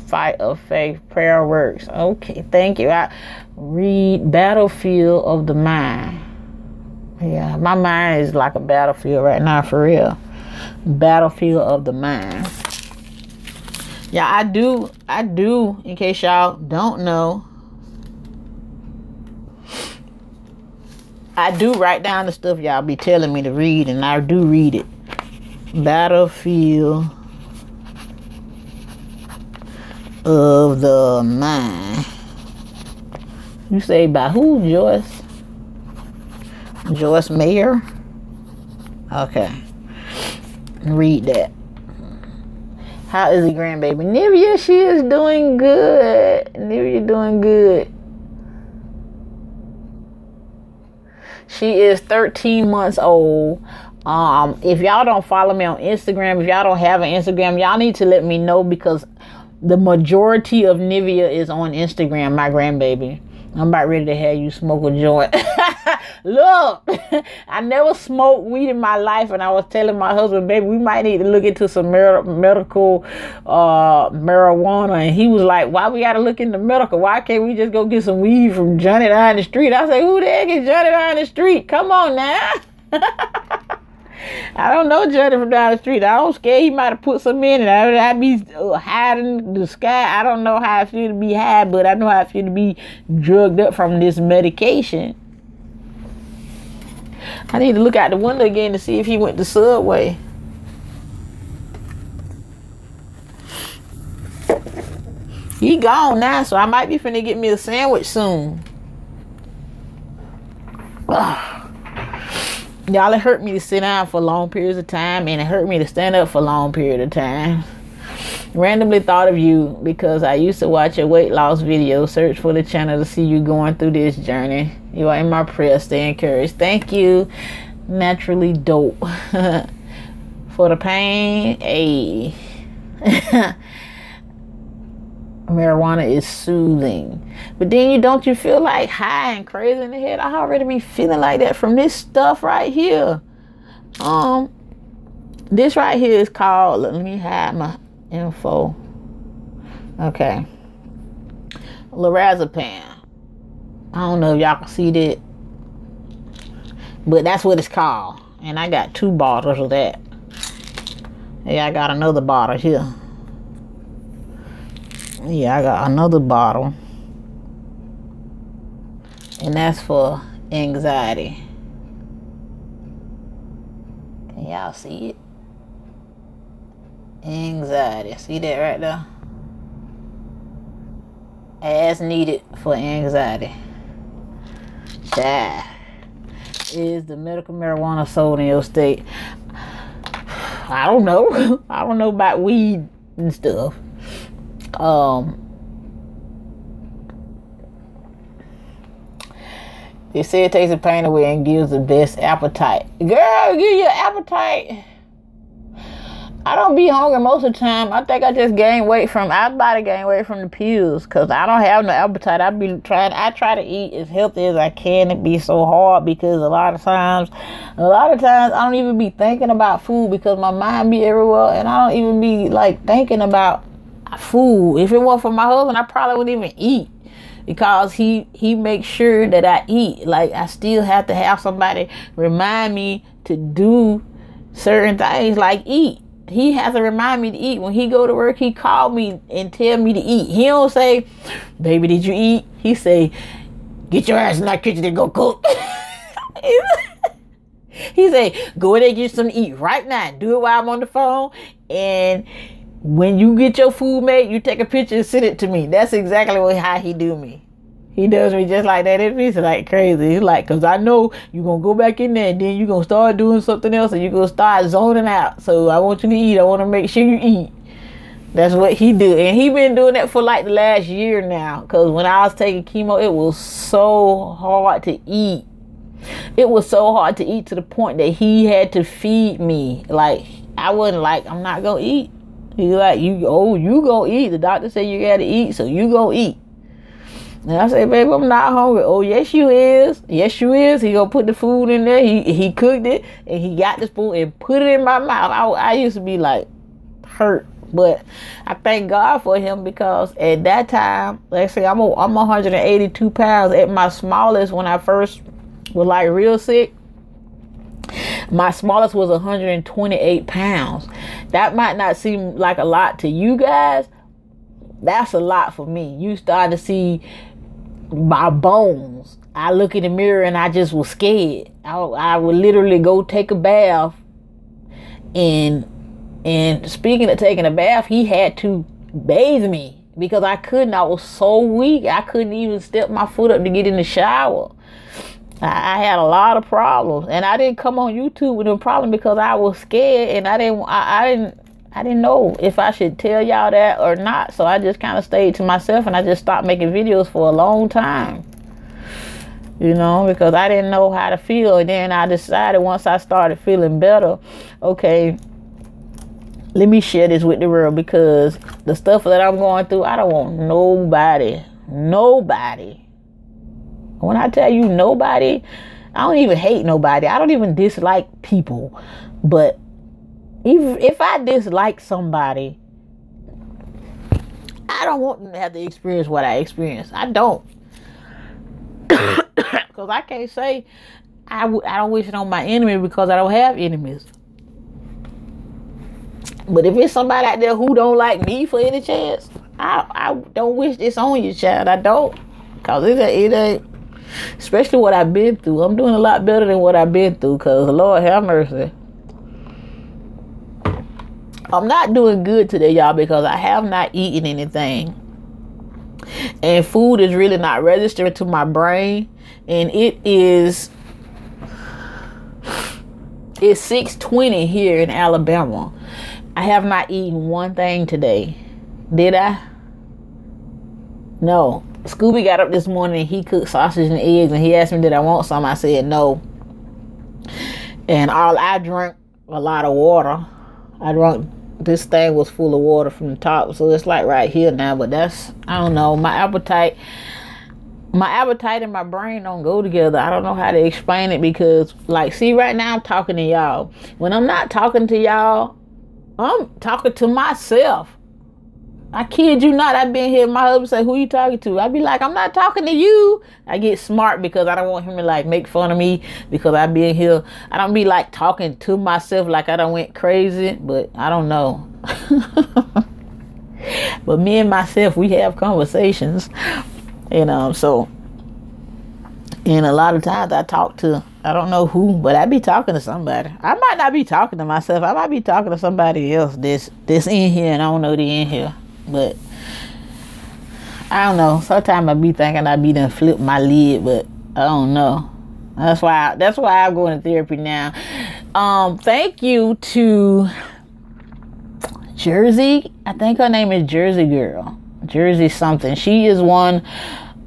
fight of faith. Prayer works. Okay, thank you. I read Battlefield of the Mind. Yeah, my mind is like a battlefield right now, for real. Battlefield of the Mind. Yeah, I do, in case y'all don't know, I do write down the stuff y'all be telling me to read, and I do read it. Battlefield of the Mind. You say by who, Joyce? Joyce Meyer? Okay. Read that. How is the grandbaby? Nivea, she is doing good. Nivea doing good. She is 13 months old. If y'all don't follow me on Instagram, if y'all don't have an Instagram, y'all need to let me know, because the majority of Nivea is on Instagram, my grandbaby. I'm about ready to have you smoke a joint. Look, I never smoked weed in my life, and I was telling my husband, baby, we might need to look into some medical marijuana. And he was like, why we gotta look into medical? Why can't we just go get some weed from Johnny down the street? I say, who the heck is Johnny down the street? Come on now. I don't know Johnny from down the street. I don't scare he might have put some in it. I'd be hiding the sky. I don't know how I feel to be high, but I know how I feel to be drugged up from this medication. I need to look out the window again to see if he went to Subway. He gone now, so I might be finna get me a sandwich soon. Ugh. Y'all, it hurt me to sit down for long periods of time, and it hurt me to stand up for a long period of time. Randomly thought of you because I used to watch your weight loss videos. Search for the channel to see you going through this journey. You are in my prayers. Stay encouraged. Thank you. Naturally dope. For the pain, hey. Marijuana is soothing. But then don't you feel like high and crazy in the head? I already be feeling like that from this stuff right here. This right here is called, let me hide my info. Okay. Lorazepam. I don't know if y'all can see that, but that's what it's called. And I got 2 bottles of that. Yeah, I got another bottle here. Yeah, I got another bottle. And that's for anxiety. Can y'all see it? Anxiety. See that right there? As needed for anxiety. That is the medical marijuana sold in your state. I don't know. I don't know about weed and stuff. They say it takes the pain away and gives the best appetite. Girl, give you appetite. I don't be hungry most of the time. I think I just gain weight from, I about to gain weight from the pills because I don't have no appetite. I try to eat as healthy as I can. It be so hard because a lot of times I don't even be thinking about food because my mind be everywhere, and I don't even be like thinking about food. If it weren't for my husband, I probably wouldn't even eat because he makes sure that I eat. Like, I still have to have somebody remind me to do certain things like eat. He has to remind me to eat. When he go to work, he call me and tell me to eat. He don't say, baby, did you eat? He say, get your ass in that kitchen and go cook. He say, go in there and get some to eat right now. Do it while I'm on the phone. And when you get your food made, you take a picture and send it to me. That's exactly how he do me. He does me just like that. It's like crazy. He's like, because I know you're going to go back in there and then you're going to start doing something else and you're going to start zoning out. So I want you to eat. I want to make sure you eat. That's what he do. And he been doing that for like the last year now. Because when I was taking chemo, it was so hard to eat. It was so hard to eat to the point that he had to feed me. Like, I wasn't like, I'm not going to eat. He's like, you gonna eat. The doctor said you gotta eat, so you gonna eat. And I said, baby, I'm not hungry. Oh, yes, you is. Yes, you is. He gonna put the food in there. He cooked it, and he got the spoon and put it in my mouth. I used to be like hurt, but I thank God for him because at that time, like I say, I'm 182 pounds. At my smallest, when I first was like real sick, my smallest was 128 pounds. That might not seem like a lot to you guys. That's a lot for me. You start to see my bones. I look in the mirror and I just was scared. I would literally go take a bath. And speaking of taking a bath, he had to bathe me because I couldn't. I was so weak. I couldn't even step my foot up to get in the shower. I had a lot of problems, and I didn't come on YouTube with no problem because I was scared, and I didn't know if I should tell y'all that or not. So I just kind of stayed to myself, and I just stopped making videos for a long time, you know, because I didn't know how to feel. And then I decided once I started feeling better, okay, let me share this with the world because the stuff that I'm going through, I don't want nobody. When I tell you nobody, I don't even hate nobody. I don't even dislike people. But even if I dislike somebody, I don't want them to have to experience what I experienced. I don't. Because I can't say I don't wish it on my enemy because I don't have enemies. But if it's somebody out there who don't like me for any chance, I don't wish this on you, child. I don't. Because it ain't, especially what I've been through. I'm doing a lot better than what I've been through, because Lord have mercy. I'm not doing good today, y'all, because I have not eaten anything. And food is really not registering to my brain. And it's 6:20 here in Alabama. I have not eaten one thing today. Did I? No. Scooby got up this morning and he cooked sausage and eggs, and he asked me did I want some. I said no. And I drank a lot of water. This thing was full of water from the top, so it's like right here now. But that's, I don't know, my appetite and my brain don't go together. I don't know how to explain it, because like, see, right now I'm talking to y'all. When I'm not talking to y'all, I'm talking to myself. I kid you not. I've been here, my husband say, who you talking to? I be like, I'm not talking to you. I get smart because I don't want him to like make fun of me because I be in here. I don't be like talking to myself like I done went crazy, but I don't know. But me and myself, we have conversations. And so, and a lot of times I talk to, I don't know who, but I be talking to somebody. I might not be talking to myself. I might be talking to somebody else that's in here, and I don't know they in here. But I don't know. Sometimes I be thinking I be done flip my lid, but I don't know. That's why I'm going to therapy now. Thank you to Jersey. I think her name is Jersey Girl. Jersey something. She is one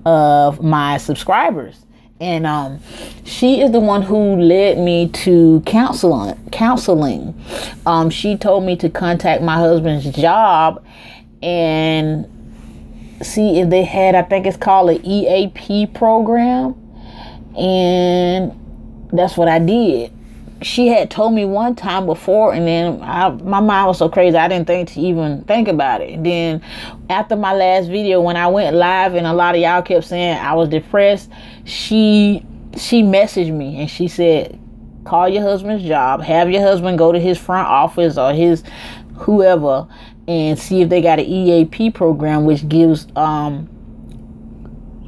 of my subscribers. And she is the one who led me to counseling. She told me to contact my husband's job and see if they had, I think it's called an EAP program. And that's what I did. She had told me one time before, and then my mind was so crazy I didn't think to even think about it. And then after my last video, when I went live and a lot of y'all kept saying I was depressed, she messaged me and she said, call your husband's job, have your husband go to his front office or his whoever and see if they got an EAP program, which gives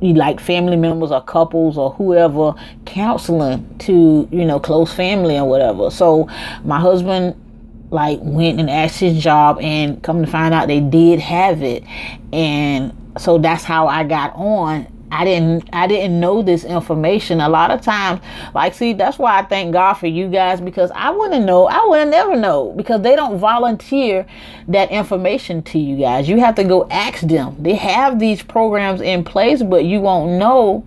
like family members or couples or whoever counseling to, close family or whatever. So my husband like went and asked his job, and come to find out they did have it. And so that's how I got on. I didn't know this information. A lot of times, like, see, that's why I thank God for you guys, because I wouldn't never know, because they don't volunteer that information to you guys. You have to go ask them. They have these programs in place, but you won't know.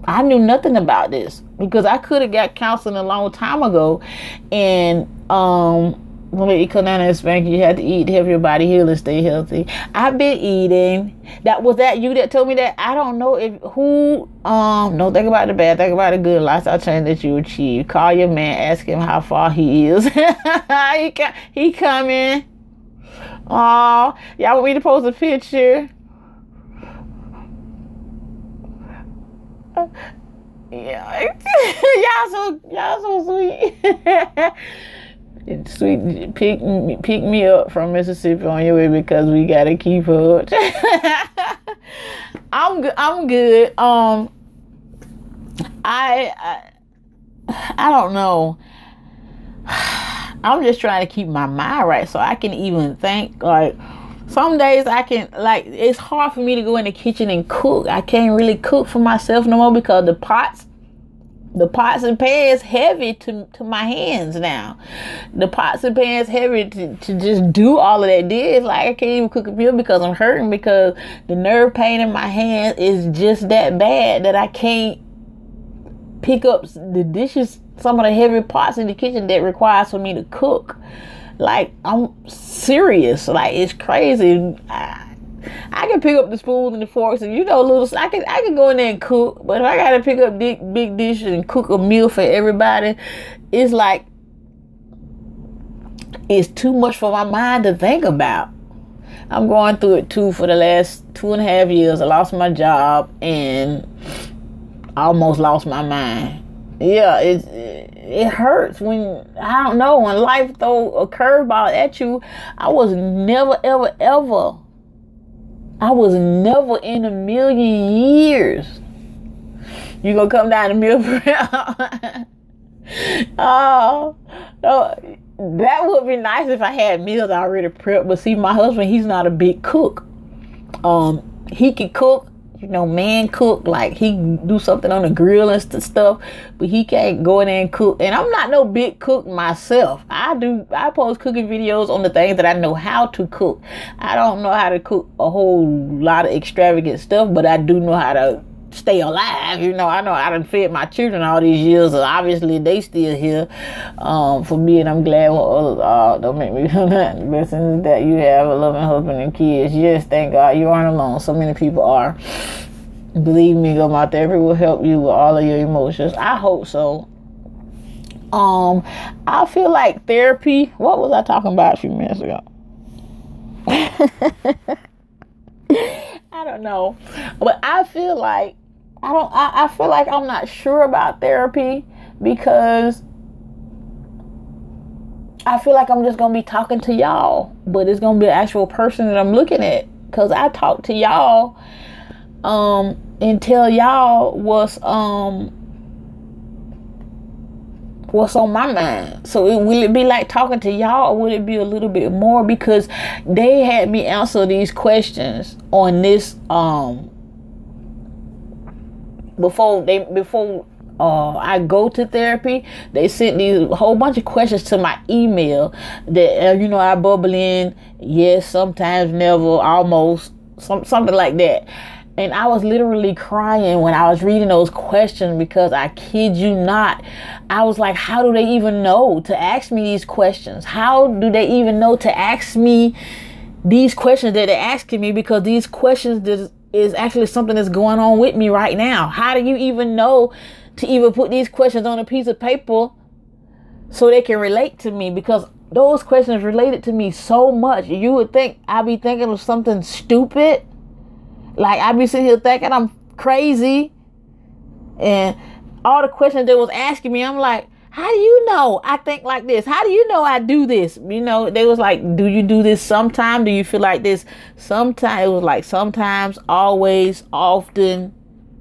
I knew nothing about this, because I could have got counseling a long time ago. And when you come down and spank, you have to eat to help your body heal and stay healthy. I've been eating. Was that you that told me that? I don't know don't think about the bad, think about the good lifestyle change that you achieve. Call your man, ask him how far he is. He coming. Oh, y'all want me to post a picture? Yeah. y'all so sweet. Sweet, pick me up from Mississippi on your way, because we gotta keep up. I'm good. I don't know. I'm just trying to keep my mind right so I can even think. Like, some days I can, like, it's hard for me to go in the kitchen and cook. I can't really cook for myself no more, because the pots and pans heavy to my hands now. The pots and pans heavy to just do all of that dish. Like, I can't even cook a meal because I'm hurting, because the nerve pain in my hand is just that bad that I can't pick up the dishes, some of the heavy pots in the kitchen that requires for me to cook. Like, I'm serious. Like, it's crazy. I can pick up the spoons and the forks and little. I can go in there and cook. But if I gotta pick up big dishes and cook a meal for everybody, it's like it's too much for my mind to think about. I'm going through it too for the last 2.5 years. I lost my job and almost lost my mind. Yeah, it hurts when, I don't know, when life throw a curveball at you. I was never in a million years you gonna come down the meal prep. Oh, no, that would be nice if I had meals already prepped. But see, my husband, he's not a big cook. He can cook, man cook, like he can do something on the grill and stuff, but he can't go in there and cook. And I'm not no big cook myself. I post cooking videos on the things that I know how to cook. I don't know how to cook a whole lot of extravagant stuff, but I do know how to stay alive. I know I done fed my children all these years, so obviously they still here for me, and I'm glad don't make me do that. The best thing is that you have a loving husband and kids. Yes, thank God you aren't alone. So many people are. Believe me, my therapy will help you with all of your emotions. I hope so. I feel like therapy, what was I talking about a few minutes ago? I don't know, but I feel like I feel like I'm not sure about therapy, because I feel like I'm just gonna be talking to y'all, but it's gonna be an actual person that I'm looking at, because I talk to y'all and tell y'all what's on my mind. So will it be like talking to y'all, or would it be a little bit more? Because they had me answer these questions on this before I go to therapy. They sent these whole bunch of questions to my email that I bubble in, yes, sometimes, never, almost, something like that. And I was literally crying when I was reading those questions, because I kid you not, I was like, how do they even know to ask me these questions? How do they even know to ask me these questions that they're asking me? Because these questions is actually something that's going on with me right now. How do you even know to even put these questions on a piece of paper so they can relate to me? Because those questions related to me so much. You would think I'd be thinking of something stupid. Like, I be sitting here thinking I'm crazy, and all the questions they was asking me, I'm like, how do you know I think like this? How do you know I do this? They was like, do you do this sometime? Do you feel like this? Sometimes. It was like sometimes, always, often,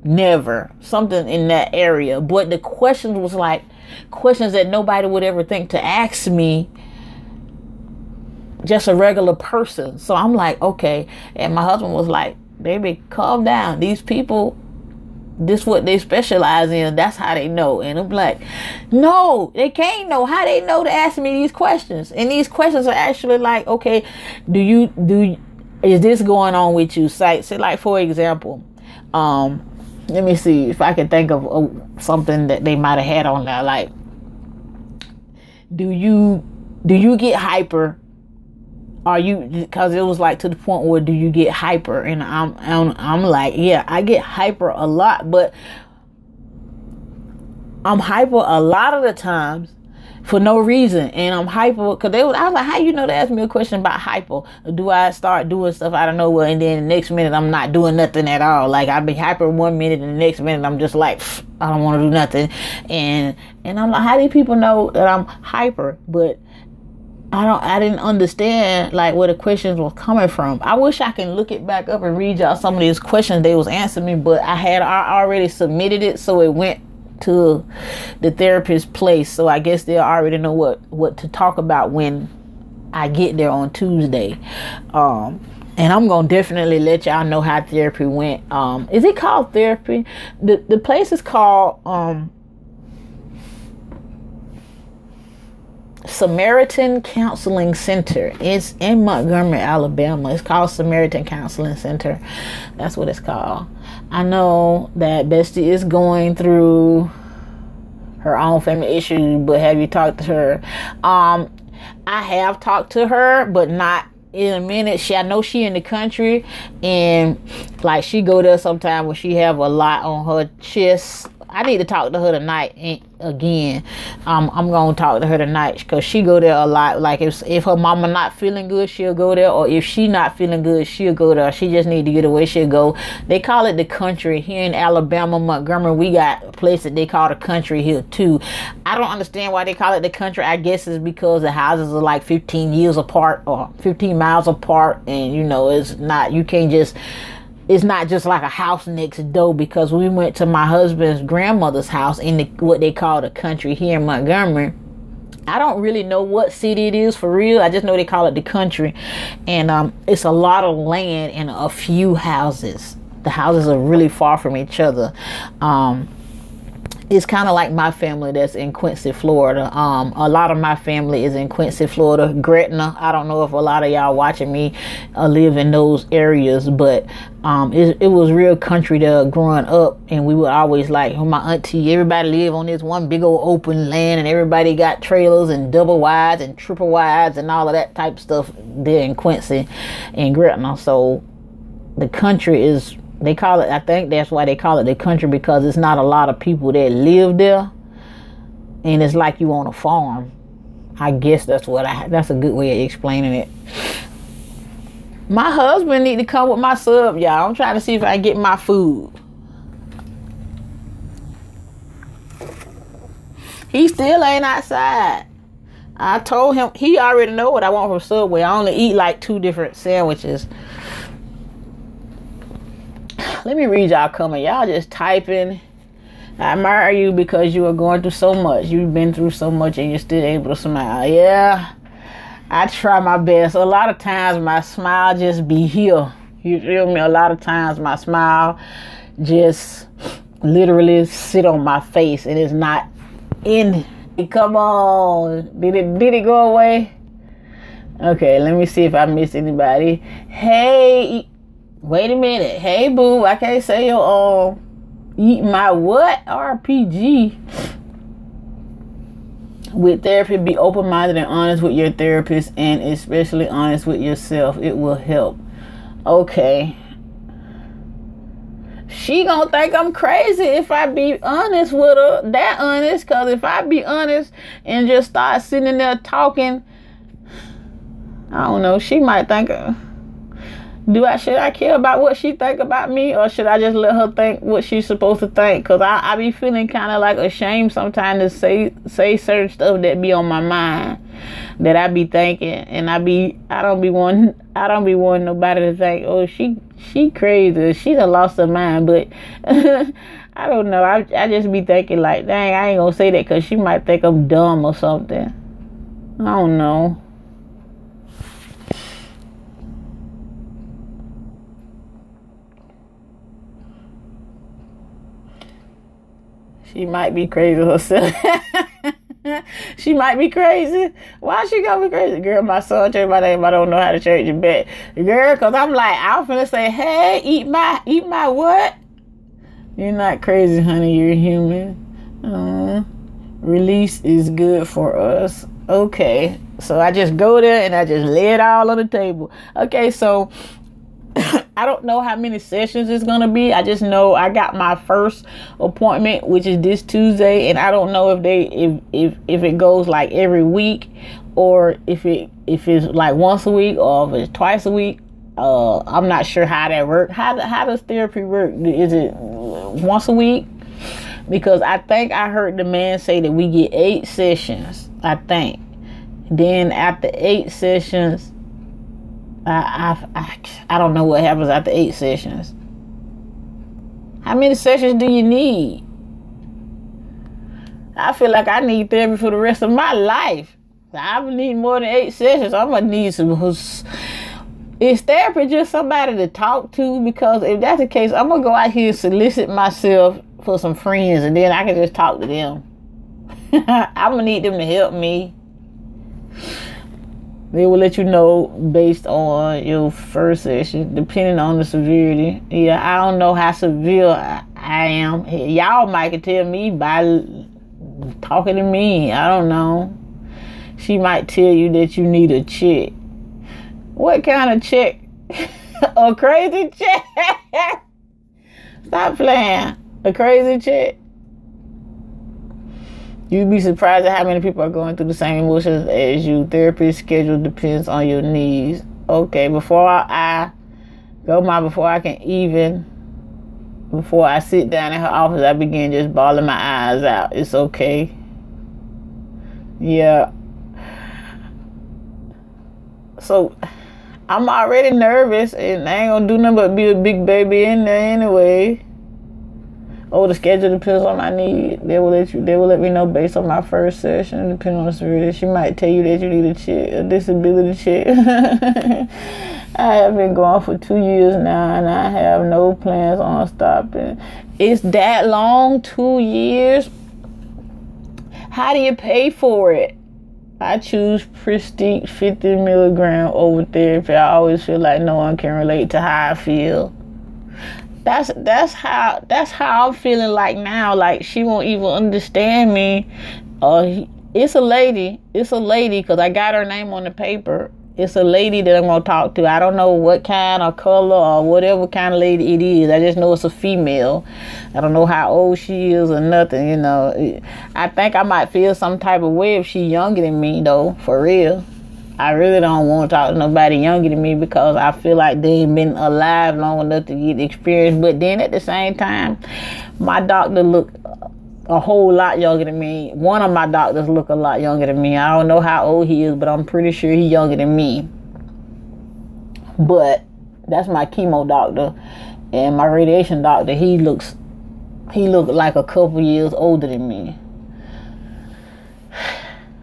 never. Something in that area. But the questions was like questions that nobody would ever think to ask me, just a regular person. So I'm like, okay. And my husband was like, baby, calm down. These people, this what they specialize in. That's how they know. And I'm like, no, they can't know. How they know to ask me these questions? And these questions are actually like, okay, is this going on with you? Say like, for example, let me see if I can think of something that they might have had on there. Like, do you get hyper? Because it was like to the point where, do you get hyper? And I'm like, yeah, I get hyper a lot, but I'm hyper a lot of the times for no reason. And I'm hyper because I was like, how you know to ask me a question about hyper? Do I start doing stuff out of nowhere, and then the next minute I'm not doing nothing at all? Like, I be hyper 1 minute, and the next minute I'm just like, I don't want to do nothing. And I'm like, how do people know that I'm hyper? But I didn't understand like where the questions was coming from. I wish I can look it back up and read y'all some of these questions they was answering me, but I already submitted it, so it went to the therapist's place. So I guess they'll already know what to talk about when I get there on Tuesday. And I'm gonna definitely let y'all know how therapy went. Is it called therapy? The place is called Samaritan Counseling Center. It's in Montgomery, Alabama. It's called Samaritan Counseling Center. That's what it's called. I know that Bestie is going through her own family issues, but have you talked to her? I have talked to her, but not in a minute. I know she in the country, and like she go there sometime when she have a lot on her chest. I need to talk to her tonight again. I'm gonna talk to her tonight because she go there a lot. Like if her mama not feeling good, she'll go there, or if she not feeling good, she'll go there. She just need to get away, she'll go. They call it the country here in Alabama, Montgomery. We got a place that they call the country here too. I don't understand why they call it the country. I guess it's because the houses are like 15 years apart or 15 miles apart, and you know it's not. You can't just. It's not just like a house next door, because we went to my husband's grandmother's house in what they call the country here in Montgomery. I don't really know what city it is for real. I just know they call it the country. And it's a lot of land and a few houses. The houses are really far from each other. It's kind of like my family that's in Quincy, Florida. A lot of my family is in Quincy, Florida. Gretna. I don't know if a lot of y'all watching me live in those areas, but it was real country there growing up, and we would always like my auntie. Everybody live on this one big old open land, and everybody got trailers and double wides and triple wides and all of that type of stuff there in Quincy and Gretna. So the country is. They call it, I think that's why they call it the country, because it's not a lot of people that live there. And it's like you on a farm. I guess that's a good way of explaining it. My husband need to come with my sub, y'all. I'm trying to see if I can get my food. He still ain't outside. I told him, he already know what I want from Subway. I only eat like 2 different sandwiches. Let me read y'all comment. Y'all just typing. I admire you because you are going through so much. You've been through so much and you're still able to smile. Yeah, I try my best. A lot of times my smile just be here. You feel me? A lot of times my smile just literally sit on my face and it's not in. Come on. Did it go away? Okay, let me see if I missed anybody. Hey. Wait a minute. Hey, boo. I can't say your, eat my what? RPG. With therapy, be open-minded and honest with your therapist, and especially honest with yourself. It will help. Okay. She gonna think I'm crazy if I be honest with her. That honest. Because if I be honest and just start sitting there talking, I don't know. She might think... should I care about what she think about me, or should I just let her think what she's supposed to think? Because I be feeling kind of like ashamed sometimes to say certain stuff that be on my mind, that I be thinking, and I don't be wanting nobody to think, oh, she crazy, she done lost her mind. But I don't know, I just be thinking like, dang, I ain't gonna say that because she might think I'm dumb or something. I don't know. She might be crazy herself. She might be crazy. Why she gonna be crazy? Girl, my son changed my name. I don't know how to change it back. Girl, because I'm like, I'm finna say, hey, eat my what? You're not crazy, honey. You're human. Release is good for us. Okay. So I just go there and I just lay it all on the table. Okay, so... I don't know how many sessions it's gonna be. I just know I got my first appointment, which is this Tuesday, and I don't know if it goes like every week, or if it's like once a week, or if it's twice a week. I'm not sure how that works. How does therapy work? Is it once a week? Because I think I heard the man say that we get 8 sessions. I think. Then after 8 sessions. I don't know what happens after 8 sessions. How many sessions do you need? I feel like I need therapy for the rest of my life. I need more than 8 sessions. I'm gonna need some. Is therapy just somebody to talk to? Because if that's the case, I'm gonna go out here and solicit myself for some friends, and then I can just talk to them. I'm gonna need them to help me. They will let you know based on your first session, depending on the severity. Yeah, I don't know how severe I am. Y'all might can tell me by talking to me. I don't know. She might tell you that you need a check. What kind of check? A crazy check? Stop playing. A crazy check? You'd be surprised at how many people are going through the same emotions as you. Therapy schedule depends on your needs. Okay, before I sit down in her office, I begin just bawling my eyes out. It's okay. Yeah. So, I'm already nervous, and I ain't gonna do nothing but be a big baby in there anyway. Oh, the schedule depends on my need. They will let me know based on my first session, depending on the severity. She might tell you that you need a disability check. I have been going for 2 years now, and I have no plans on stopping. It's that long, 2 years? How do you pay for it? I choose Prestige 50 milligram over therapy. I always feel like no one can relate to how I feel. That's how I'm feeling like now. Like she won't even understand me. It's a lady, because I got her name on the paper. It's a lady that I'm gonna talk to. I don't know what kind of color or whatever kind of lady it is. I just know it's a female. I don't know how old she is or nothing, you know. I think I might feel some type of way if she younger than me, though, for real. I really don't want to talk to nobody younger than me because I feel like they ain't been alive long enough to get experience. But then at the same time, my doctor look a whole lot younger than me. One of my doctors look a lot younger than me. I don't know how old he is, but I'm pretty sure he's younger than me. But that's my chemo doctor, and my radiation doctor, he looked like a couple years older than me.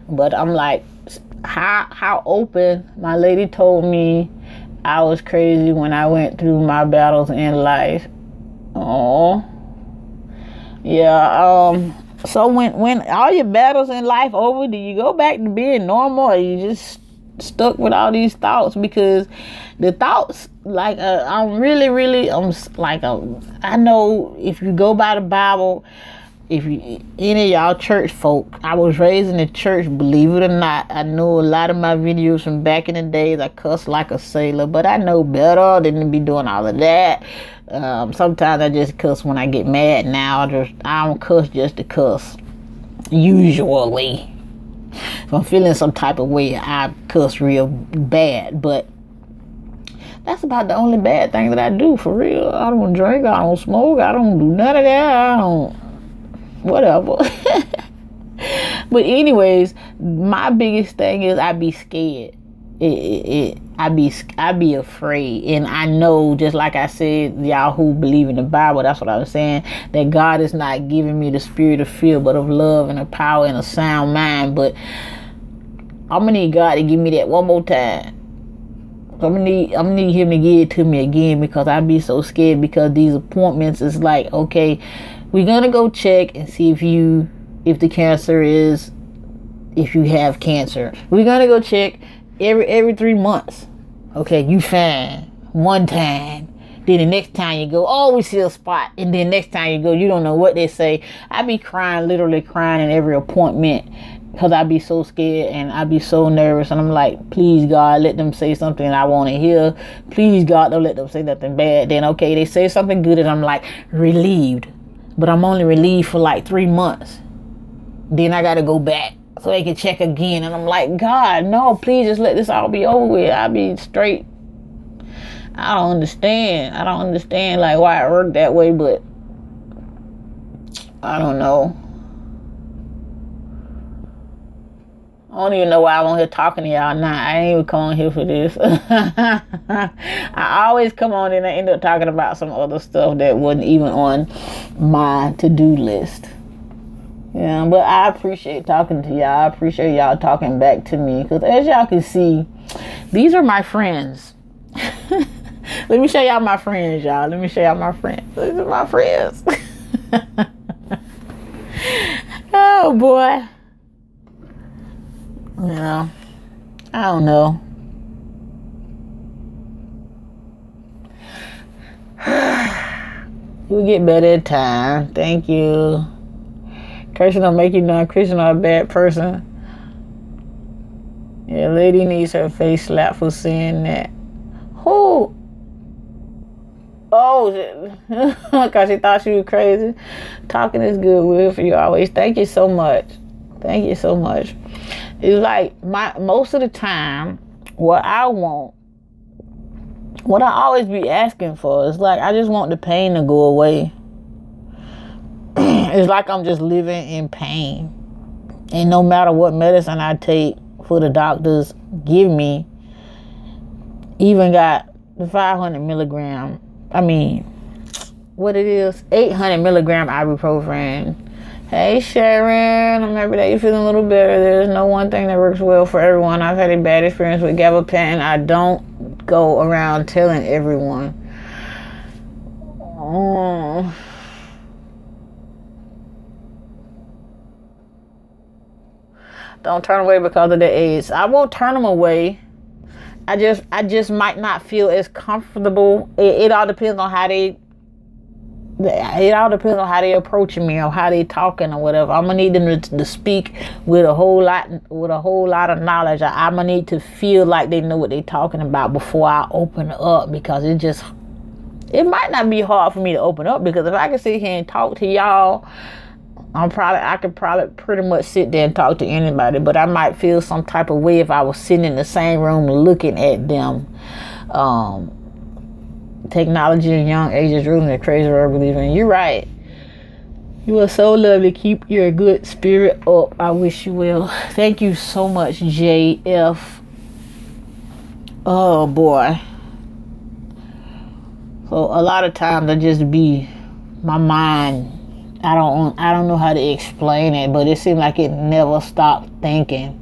But I'm like, how open. My lady told me I was crazy when I went through my battles in life. Oh, yeah. So when all your battles in life over, do you go back to being normal, or you just stuck with all these thoughts? Because the thoughts, like, I know if you go by the Bible, if you, any of y'all church folk, I was raised in the church, believe it or not. I know a lot of my videos from back in the days, I cuss like a sailor, but I know better than to be doing all of that. Sometimes I just cuss when I get mad. Now I don't cuss just to cuss. Usually, if I'm feeling some type of way, I cuss real bad. But that's about the only bad thing that I do, for real. I don't drink, I don't smoke, I don't do none of that. I don't, whatever. But anyways, my biggest thing is I be scared. I be afraid, and I know, just like I said, y'all who believe in the Bible, that's what I was saying, that God is not giving me the spirit of fear, but of love and of power and a sound mind. But I'm gonna need God to give me that one more time. I'm gonna need him to give it to me again, because I be so scared. Because these appointments is like, okay, we're gonna go check and see if you have cancer. We're gonna go check every 3 months. Okay, you fine one time. Then the next time you go, oh, we see a spot. And then next time you go, you don't know what they say. I be crying, literally crying in every appointment, because I be so scared and I be so nervous. And I'm like, please, God, let them say something I want to hear. Please, God, don't let them say nothing bad. Then, okay, they say something good and I'm like, relieved. But I'm only relieved for like 3 months. Then I got to go back so they can check again. And I'm like, God, no, please just let this all be over with. I'll be straight. I don't understand like why it worked that way, but I don't know. I don't even know why I'm on here talking to y'all now. I ain't even come on here for this. I always come on and I end up talking about some other stuff that wasn't even on my to-do list. Yeah, but I appreciate talking to y'all. I appreciate y'all talking back to me, because as y'all can see, these are my friends. Let me show y'all my friends, y'all. Let me show y'all my friends. These are my friends. Oh, boy. Yeah, I don't know. You'll get better in time. Thank you. Cursing don't make you non-Christian or a bad person. Yeah, lady needs her face slapped for saying that. Who? Oh, because she thought she was crazy. Talking is good, Will, for you always. Thank you so much. Thank you so much. It's like most of the time, what I want, what I always be asking for is like, I just want the pain to go away. It's like I'm just living in pain. And no matter what medicine I take for the doctors give me, even got the 500 milligram, I mean, what it is, 800 milligram ibuprofen. Hey Sharon, I'm happy that you're feeling a little better. There's no one thing that works well for everyone. I've had a bad experience with gabapentin. I don't go around telling everyone. Oh. Don't turn away because of the AIDS. I won't turn them away. I just might not feel as comfortable. It all depends on how they. It all depends on how they approaching me or how they talking or whatever. I'm gonna need them to speak with a whole lot of knowledge. I'm gonna need to feel like they know what they're talking about before I open up, because it might not be hard for me to open up, because if I can sit here and talk to y'all, I could probably pretty much sit there and talk to anybody, but I might feel some type of way if I was sitting in the same room looking at them. Technology in young ages ruling the crazy world believing. You're right. You are so lovely. Keep your good spirit up. I wish you will. Thank you so much, JF. Oh boy. So a lot of times I just be my mind. I don't know how to explain it, but it seems like it never stops thinking.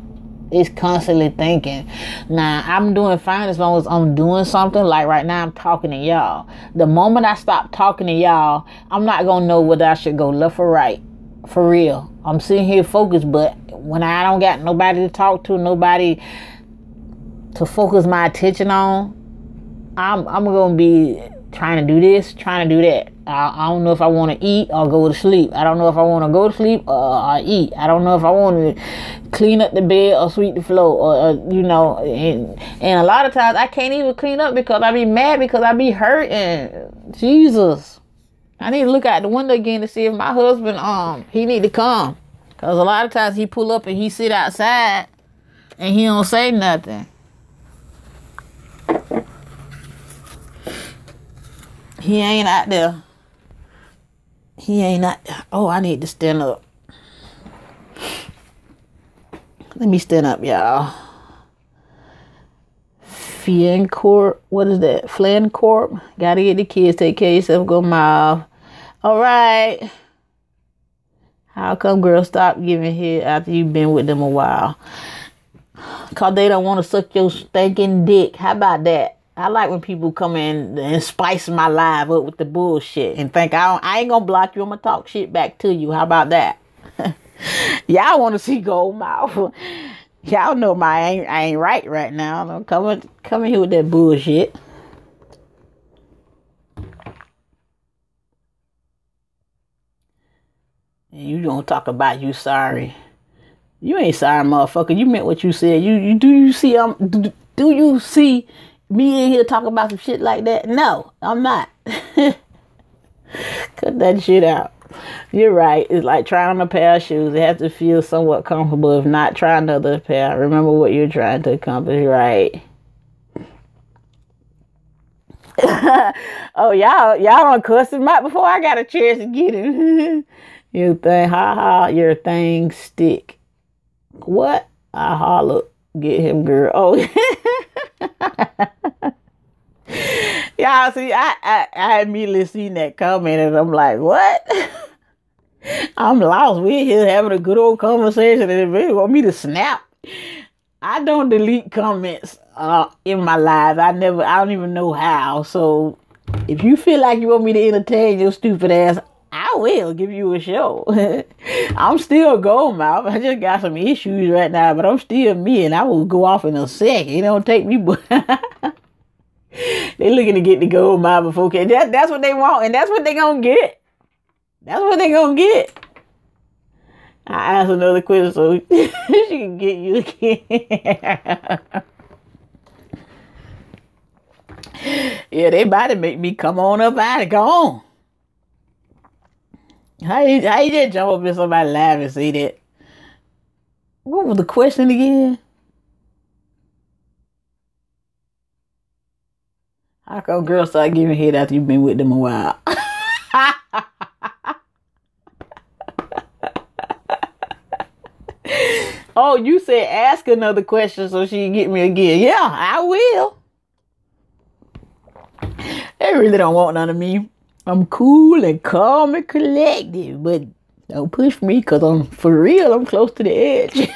It's constantly thinking. Now, I'm doing fine as long as I'm doing something. Like right now, I'm talking to y'all. The moment I stop talking to y'all, I'm not going to know whether I should go left or right. For real. I'm sitting here focused, but when I don't got nobody to talk to, nobody to focus my attention on, I'm going to be trying to do this, trying to do that. I don't know if I want to eat or go to sleep. I don't know if I want to go to sleep or eat. I don't know if I want to clean up the bed or sweep the floor or you know. And a lot of times I can't even clean up because I be mad because I be hurting. Jesus. I need to look out the window again to see if my husband, he need to come. Because a lot of times he pull up and he sit outside and he don't say nothing. He ain't out there. He ain't out there. Oh, I need to stand up. Let me stand up, y'all. Fiancorp. What is that? Flancorp. Gotta get the kids. Take care of yourself. GOLDMOUTH. All right. How come girls stop giving head after you've been with them a while? Because they don't want to suck your stinking dick. How about that? I like when people come in and spice my life up with the bullshit and think I ain't gonna block you. I'm gonna talk shit back to you. How about that? Y'all want to see GOLDMOUTH? Y'all know I ain't right now. Don't come in here with that bullshit. And you gonna talk about you sorry? You ain't sorry, motherfucker. You meant what you said. Do you see me in here talking about some shit like that? No, I'm not. Cut that shit out. You're right. It's like trying on a pair of shoes. It has to feel somewhat comfortable. If not, try another pair. Remember what you're trying to accomplish, right? Oh, y'all done cussed him out before I got a chance to get him. You think, your thing stick. What? I holler. Get him, girl. Oh, y'all see, I immediately seen that comment and I'm like, what? I'm lost. We're here having a good old conversation and they really want me to snap. I don't delete comments in my lives. I don't even know how. So if you feel like you want me to entertain your stupid ass, I will give you a show. I'm still GOLDMOUTH. I just got some issues right now, but I'm still me, and I will go off in a second. It don't take me. They looking to get the GOLDMOUTH before. That's what they want, and that's what they gonna get. That's what they gonna get. I ask another question so she can get you again. Yeah, they about to make me come on up out of go on. How you just jump up in somebody's live and say that? What was the question again? How come girls start giving head after you've been with them a while? Oh, you said ask another question so she can get me again. Yeah, I will. They really don't want none of me. I'm cool and calm and collected, but don't push me because I'm for real. I'm close to the edge.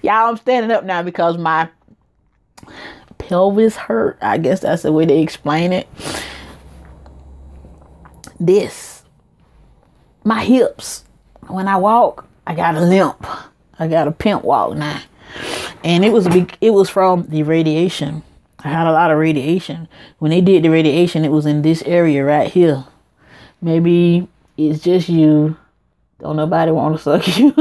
Y'all, I'm standing up now because my pelvis hurt. I guess that's the way they explain it. My hips. When I walk, I got a limp. I got a pimp walk now. And it was from the radiation. I had a lot of radiation. When they did the radiation, it was in this area right here. Maybe it's just you. Don't nobody want to suck you.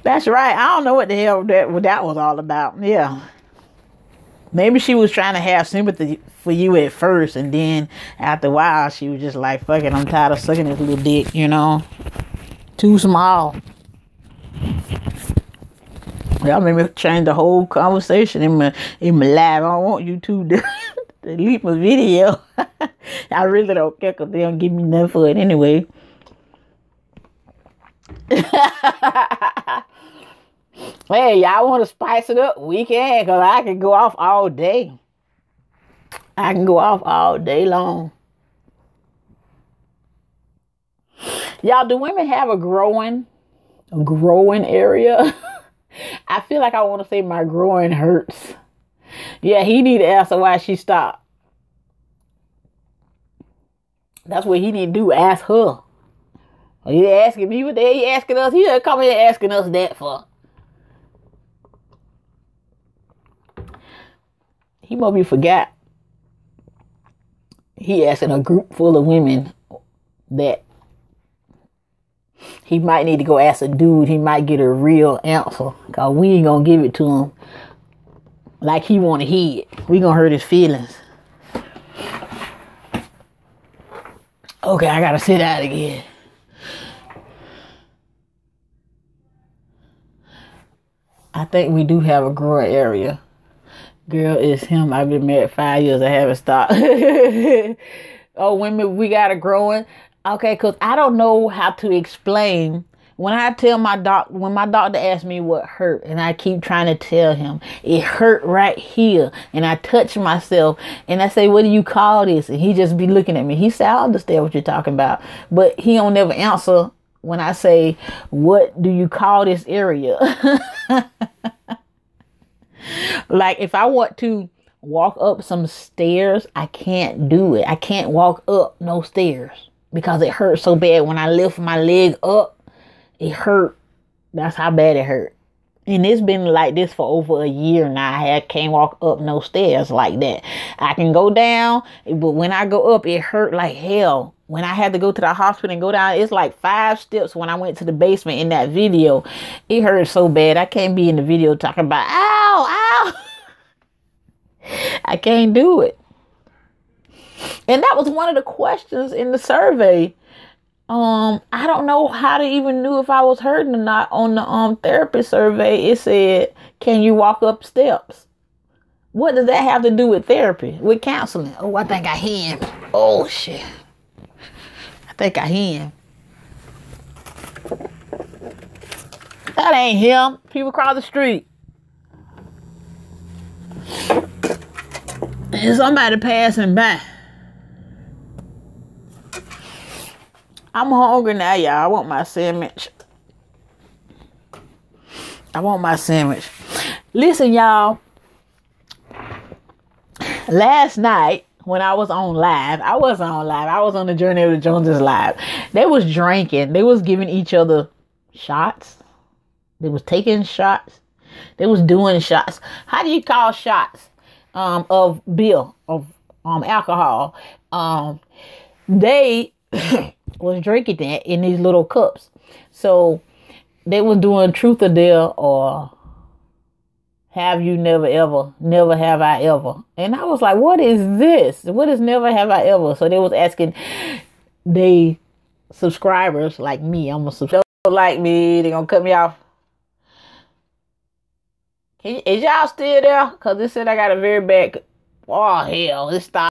That's right. I don't know what the hell that was all about. Yeah. Maybe she was trying to have sympathy for you at first, and then after a while, she was just like, fuck it, I'm tired of sucking this little dick, you know? Too small. Y'all made me change the whole conversation in my live. I don't want YouTube to delete my video. I really don't care because they don't give me nothing for it anyway. Hey, y'all want to spice it up? We can, because I can go off all day. I can go off all day long. Y'all, do women have a growing area? I feel like I want to say my groin hurts. Yeah, he need to ask her why she stopped. That's what he need to do. Ask her. He asking me what he asking us. He come here asking us that for. He must be forgot. He asking a group full of women that he might need to go ask a dude. He might get a real answer. Because we ain't going to give it to him like he want to hear it. We going to hurt his feelings. Okay, I got to sit out again. I think we do have a growing area. Girl, it's him. I've been married 5 years. I haven't stopped. Oh, women, we got a growing. Okay, because I don't know how to explain. When I tell when my doctor asks me what hurt, and I keep trying to tell him, it hurt right here. And I touch myself, and I say, what do you call this? And he just be looking at me. He said, I understand what you're talking about. But he don't never answer when I say, what do you call this area? Like, if I want to walk up some stairs, I can't do it. I can't walk up no stairs because it hurts so bad. When I lift my leg up, it hurt. That's how bad it hurt. And it's been like this for over a year now. I can't walk up no stairs like that. I can go down, but when I go up, it hurt like hell. When I had to go to the hospital and go down, it's like 5 steps when I went to the basement in that video. It hurt so bad. I can't be in the video talking about, ow, ow. I can't do it. And that was one of the questions in the survey. I don't know how to even knew if I was hurting or not. On the therapy survey, it said, can you walk up steps? What does that have to do with therapy, with counseling? Oh, I think I hear him. Oh, shit. I think I hear him. That ain't him. People cross the street. And somebody passing by. I'm hungry now, y'all. I want my sandwich. Listen, y'all. Last night, when I was on live, I was on the Journey of the Joneses live. They was drinking. They was giving each other shots. They was taking shots. They was doing shots. How do you call shots of beer, of alcohol? they was drinking that in these little cups. So they was doing truth or dare, or have you never ever, never have I ever. And I was like, what is this? What is never have I ever? So they was asking they subscribers like me. I'm a subscriber like me. They gonna cut me off. Is y'all still there? Cause it said I got a very bad. Oh hell, it stopped.